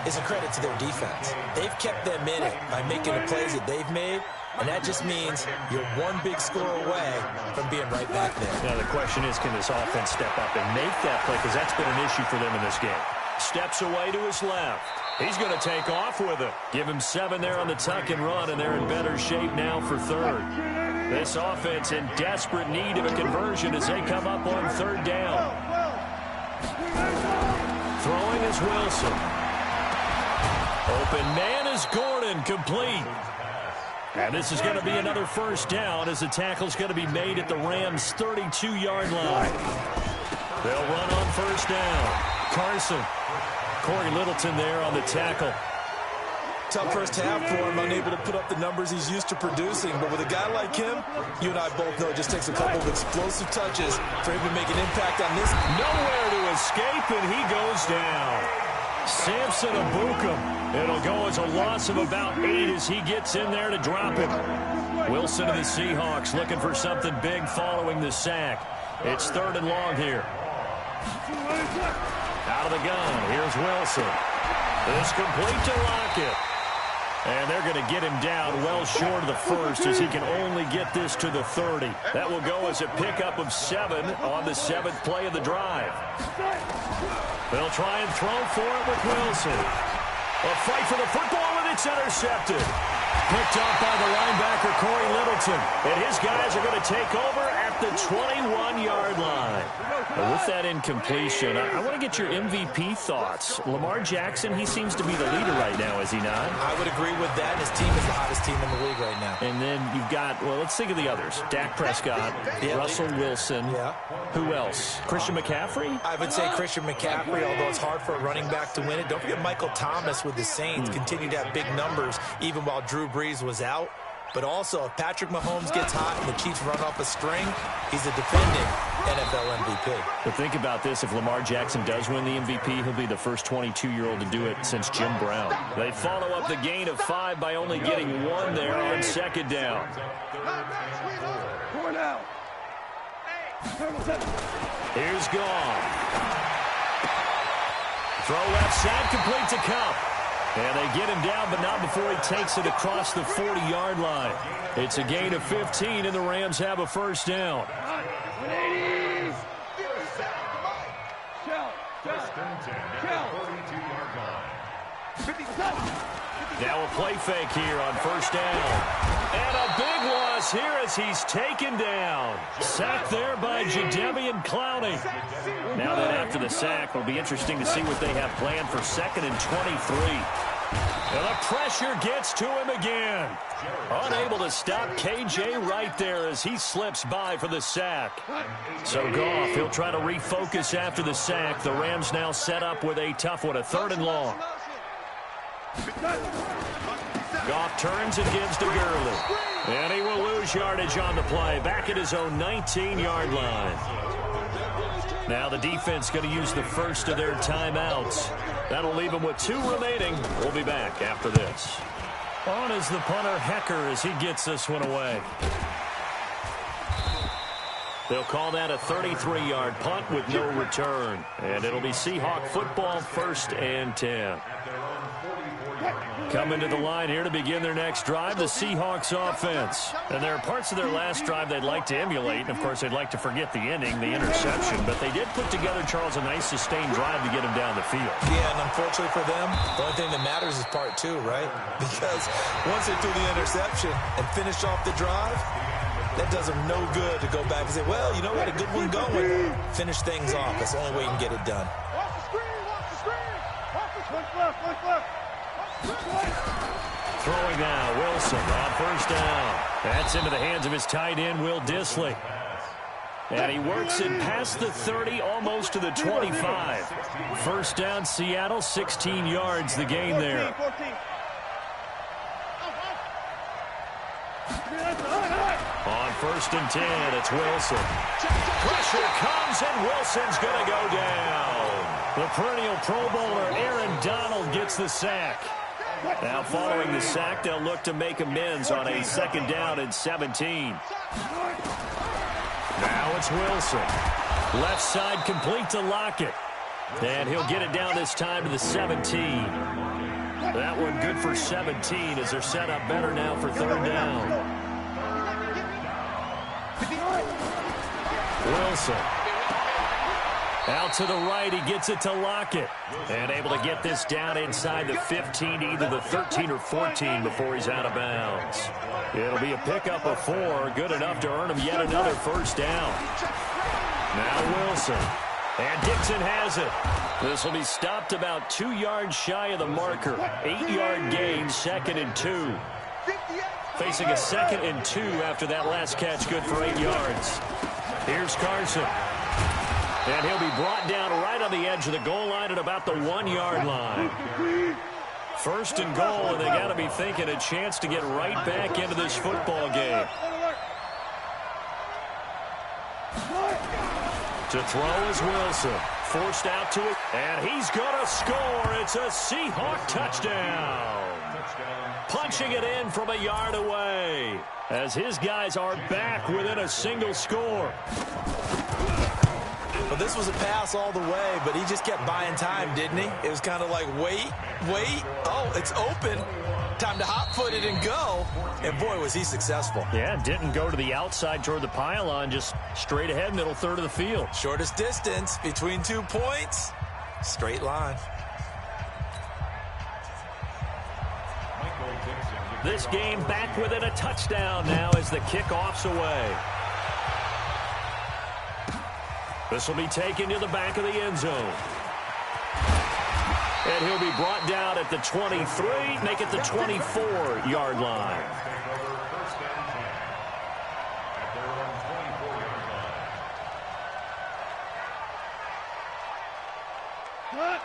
is a credit to their defense. They've kept them in it by making the plays that they've made, and that just means you're one big score away from being right back there.
Now the question is, can this offense step up and make that play? Because that's been an issue for them in this game. Steps away to his left. He's going to take off with it. Give him 7 there on the tuck and run, and they're in better shape now for third. This offense in desperate need of a conversion as they come up on third down. Throwing is Wilson. Open man is Gordon, complete. And this is going to be another first down as the tackle's going to be made at the Rams' 32-yard line. They'll run on first down. Carson. Corey Littleton there on the tackle.
Tough first half for him, unable to put up the numbers he's used to producing. But with a guy like him, you and I both know it just takes a couple of explosive touches for him to make an impact on this.
Nowhere to escape, and he goes down. Samson Abukum. It'll go as a loss of about 8 as he gets in there to drop it. Wilson of the Seahawks looking for something big following the sack. It's third and long here. Out of the gun. Here's Wilson. It's complete to Lockett. And they're going to get him down well short of the first as he can only get this to the 30. That will go as a pickup of 7 on the 7th play of the drive. They'll try and throw for it with Wilson. A fight for the football, and it's intercepted. Picked off by the linebacker, Corey Littleton. And his guys are going to take over at the 21-yard line. With that incompletion, I want to get your MVP thoughts. Lamar Jackson, he seems to be the leader right now, is he not?
I would agree with that. His team is the hottest team in the league right now.
And then you've got, well, let's think of the others. Dak Prescott, Russell Wilson.
Yeah.
Who else? Christian McCaffrey?
I would say Christian McCaffrey, although it's hard for a running back to win it. Don't forget Michael Thomas with the Saints continued to have big numbers even while Drew Brees was out. But also, if Patrick Mahomes gets hot and the Chiefs run off a string, he's a defending NFL MVP.
But think about this. If Lamar Jackson does win the MVP, he'll be the first 22-year-old to do it since Jim Brown. They follow up the gain of 5 by only getting 1 there on second down. Here's Goff. Throw left side, complete to Cup. And they get him down, but not before he takes it across the 40-yard line. It's a gain of 15, and the Rams have a first down. Now a play fake here on first down. And a big loss here as he's taken down. Sacked there by Jadeveon Clowney. Now that after the sack, it'll be interesting to see what they have planned for 2nd and 23. And the pressure gets to him again. Unable to stop KJ right there as he slips by for the sack. So Goff, he'll try to refocus after the sack. The Rams now set up with a tough one, a 3rd and long. Goff turns and gives to Gurley. And he will lose yardage on the play. Back at his own 19-yard line. Now the defense going to use the first of their timeouts. That'll leave him with 2 remaining. We'll be back after this. On is the punter Hecker as he gets this one away. They'll call that a 33-yard punt with no return. And it'll be Seahawk football, 1st and 10. Coming to the line here to begin their next drive, the Seahawks offense. And there are parts of their last drive they'd like to emulate. And, of course, they'd like to forget the ending, the interception. But they did put together, Charles, a nice sustained drive to get him down the field.
Yeah, and unfortunately for them, the only thing that matters is part 2, right? Because once they threw the interception and finished off the drive, that does them no good to go back and say, well, you know, we had a good one going. Finish things off. That's the only way you can get it done.
Watch the screen, watch the screen. Watch this one left.
Throwing now, Wilson on first down. That's into the hands of his tight end, Will Dissly. And he works it past the 30, almost to the 25. First down, Seattle, 16 yards, the gain there. On 1st and 10, it's Wilson. Pressure comes, and Wilson's going to go down. The perennial Pro Bowler, Aaron Donald, gets the sack. Now following the sack, they'll look to make amends on a 2nd down and 17. Now it's Wilson. Left side complete to Lockett. And he'll get it down this time to the 17. That one good for 17 as they're set up better now for 3rd down. Wilson. Out to the right, he gets it to Lockett. And able to get this down inside the 15, either the 13 or 14 before he's out of bounds. It'll be a pickup of 4, good enough to earn him yet another first down. Now Wilson. And Dixon has it. This will be stopped about 2 yards shy of the marker. 8-yard gain, 2nd and 2. Facing a 2nd and 2 after that last catch, good for 8 yards. Here's Carson. And he'll be brought down right on the edge of the goal line at about the 1-yard line. 1st and goal, and they got to be thinking a chance to get right back into this football game. To throw is Wilson. Forced out to it, and he's going to score. It's a Seahawk touchdown. Punching it in from a yard away as his guys are back within a single score.
Well, this was a pass all the way, but he just kept buying time, didn't he? It was kind of like, wait. Oh, it's open. Time to hot-foot it and go. And, boy, was he successful.
Yeah, didn't go to the outside toward the pylon, just straight ahead, middle third of the field.
Shortest distance between 2 points. Straight line.
This game back within a touchdown now as the kickoff's away. This will be taken to the back of the end zone. And he'll be brought down at the 23, make it the 24-yard line.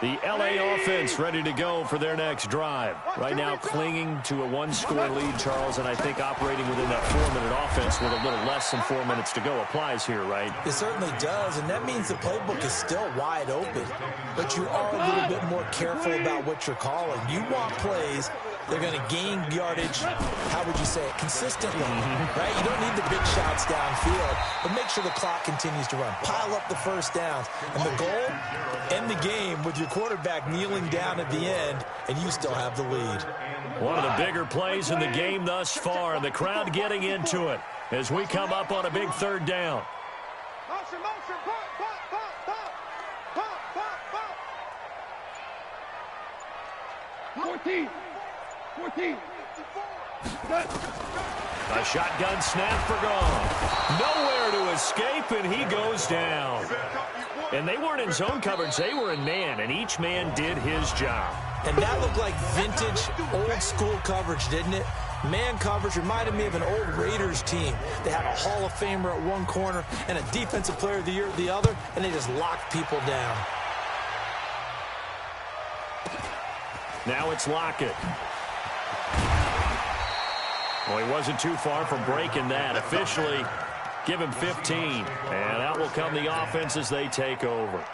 The LA offense ready to go for their next drive. Right now clinging to a one-score lead, Charles, and I think operating within that 4-minute offense with a little less than 4 minutes to go applies here, right?
It certainly does, and that means the playbook is still wide open. But you are a little bit more careful about what you're calling. You want plays they're going to gain yardage, how would you say it, consistently, right? You don't need the big shots downfield, but make sure the clock continues to run. Pile up the first downs. And the goal, end the game with your quarterback kneeling down at the end, and you still have the lead.
One of the bigger plays in the game thus far, and the crowd getting into it as we come up on a big third down.
Motion, motion, pop, pop, pop, pop, pop, pop, pop. 14. 14.
A shotgun snap for gone. Nowhere to escape, and he goes down. And they weren't in zone coverage. They were in man, and each man did his job.
And that looked like vintage, old-school coverage, didn't it? Man coverage reminded me of an old Raiders team. They had a Hall of Famer at one corner and a Defensive Player of the Year at the other, and they just locked people down.
Now it's Lockett. Well, he wasn't too far from breaking that. Officially, give him 15. And out will come the offense as they take over.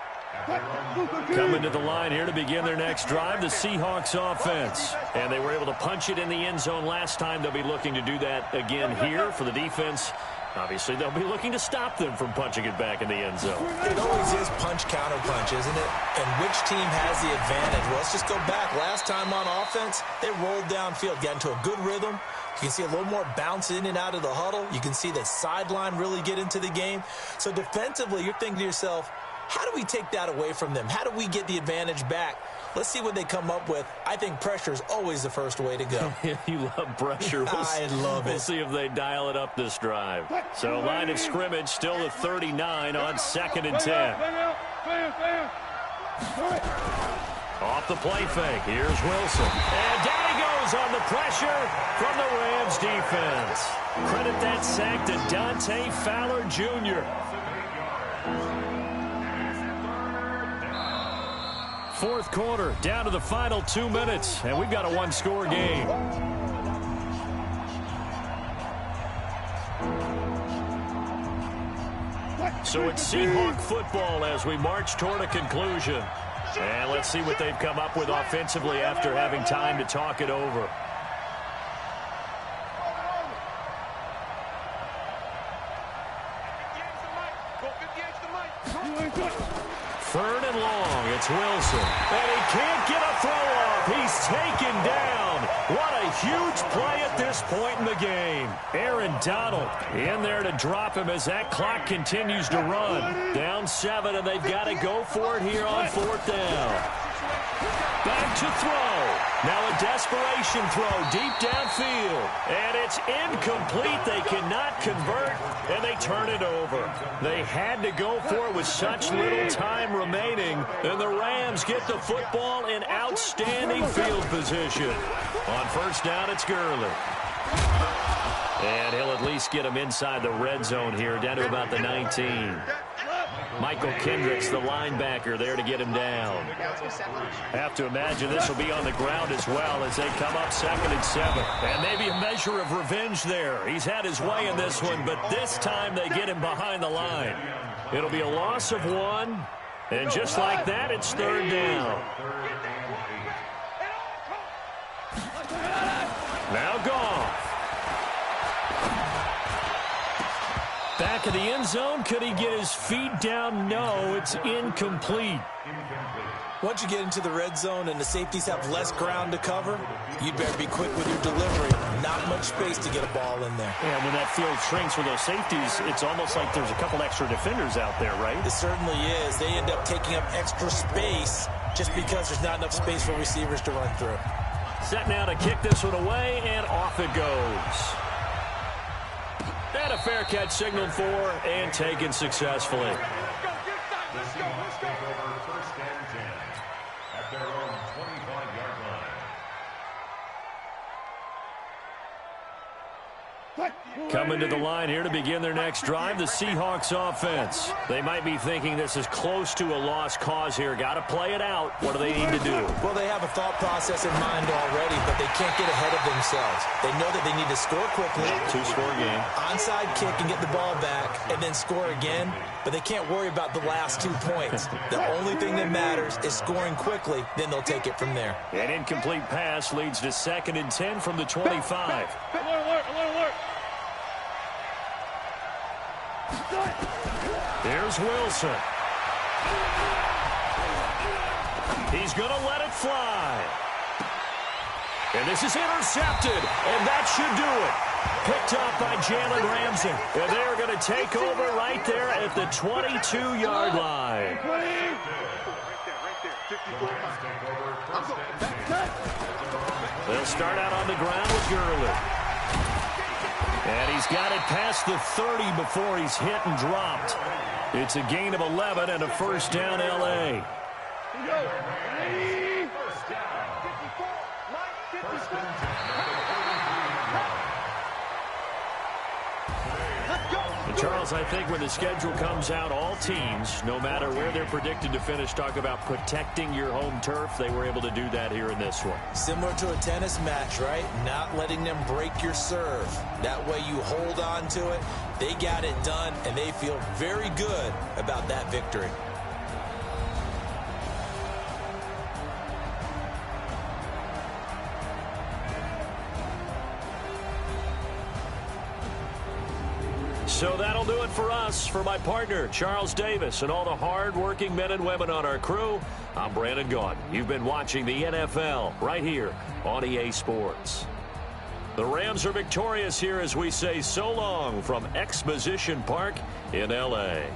Coming to the line here to begin their next drive, the Seahawks offense. And they were able to punch it in the end zone last time. They'll be looking to do that again here for the defense. Obviously, they'll be looking to stop them from punching it back in the end zone.
It always is punch-counter-punch, isn't it? And which team has the advantage? Well, let's just go back. Last time on offense, they rolled downfield, got into a good rhythm. You can see a little more bounce in and out of the huddle. You can see the sideline really get into the game. So defensively, you're thinking to yourself, how do we take that away from them? How do we get the advantage back? Let's see what they come up with. I think pressure is always the first way to go.
You love pressure.
I love it.
We'll see if they dial it up this drive. So line of scrimmage still at 39 on 2nd and 10. Off the play fake. Here's Wilson. And down he goes on the pressure from the Rams defense. Credit that sack to Dante Fowler Jr. Fourth quarter, down to the final 2 minutes, and we've got a one-score game. So it's Seahawk football as we march toward a conclusion. And let's see what they've come up with offensively after having time to talk it over. Third and long, it's Wilson. And he can't get a throw off. He's taken down. What a huge play at this point in the game. Aaron Donald in there to drop him as that clock continues to run. Down 7, and they've got to go for it here on 4th down. Back to throw. Now a desperation throw deep downfield. And it's incomplete. They cannot convert, and they turn it over. They had to go for it with such little time remaining. And the Rams get the football in outstanding field position. On 1st down, it's Gurley. And he'll at least get him inside the red zone here, down to about the 19. Michael Kendricks, the linebacker, there to get him down. Have to imagine this will be on the ground as well as they come up 2nd and 7. And maybe a measure of revenge there. He's had his way in this one, but this time they get him behind the line. It'll be a loss of 1, and just like that, it's 3rd down. Now Goff. Back of the end zone. Could he get his feet down? No, it's incomplete.
Once you get into the red zone and the safeties have less ground to cover, you'd better be quick with your delivery. Not much space to get a ball in there.
And when that field shrinks with those safeties, it's almost like there's a couple extra defenders out there, right?
It certainly is. They end up taking up extra space just because there's not enough space for receivers to run through.
Set now to kick this one away, and off it goes. And a fair catch signaled for and taken successfully. Coming to the line here to begin their next drive, the Seahawks offense. They might be thinking this is close to a lost cause here. Got to play it out. What do they need to do?
Well, they have a thought process in mind already, but they can't get ahead of themselves. They know that they need to score quickly.
Two-score game.
Onside kick and get the ball back and then score again, but they can't worry about the last 2 points. The only thing that matters is scoring quickly, then they'll take it from there.
An incomplete pass leads to 2nd and 10 from the 25.
Alert.
Here's Wilson. He's going to let it fly. And this is intercepted, and that should do it. Picked up by Jalen Ramsey. And they're going to take over right there at the 22-yard line. They'll start out on the ground with Gurley. And he's got it past the 30 before he's hit and dropped. It's a gain of 11 and a first down, L.A. And Charles, I think when the schedule comes out, all teams, no matter where they're predicted to finish, talk about protecting your home turf. They were able to do that here in this one.
Similar to a tennis match, right? Not letting them break your serve. That way you hold on to it. They got it done, and they feel very good about that victory.
So that'll do it for us. For my partner, Charles Davis, and all the hard-working men and women on our crew, I'm Brandon Gaudin. You've been watching the NFL right here on EA Sports. The Rams are victorious here as we say so long from Exposition Park in L.A.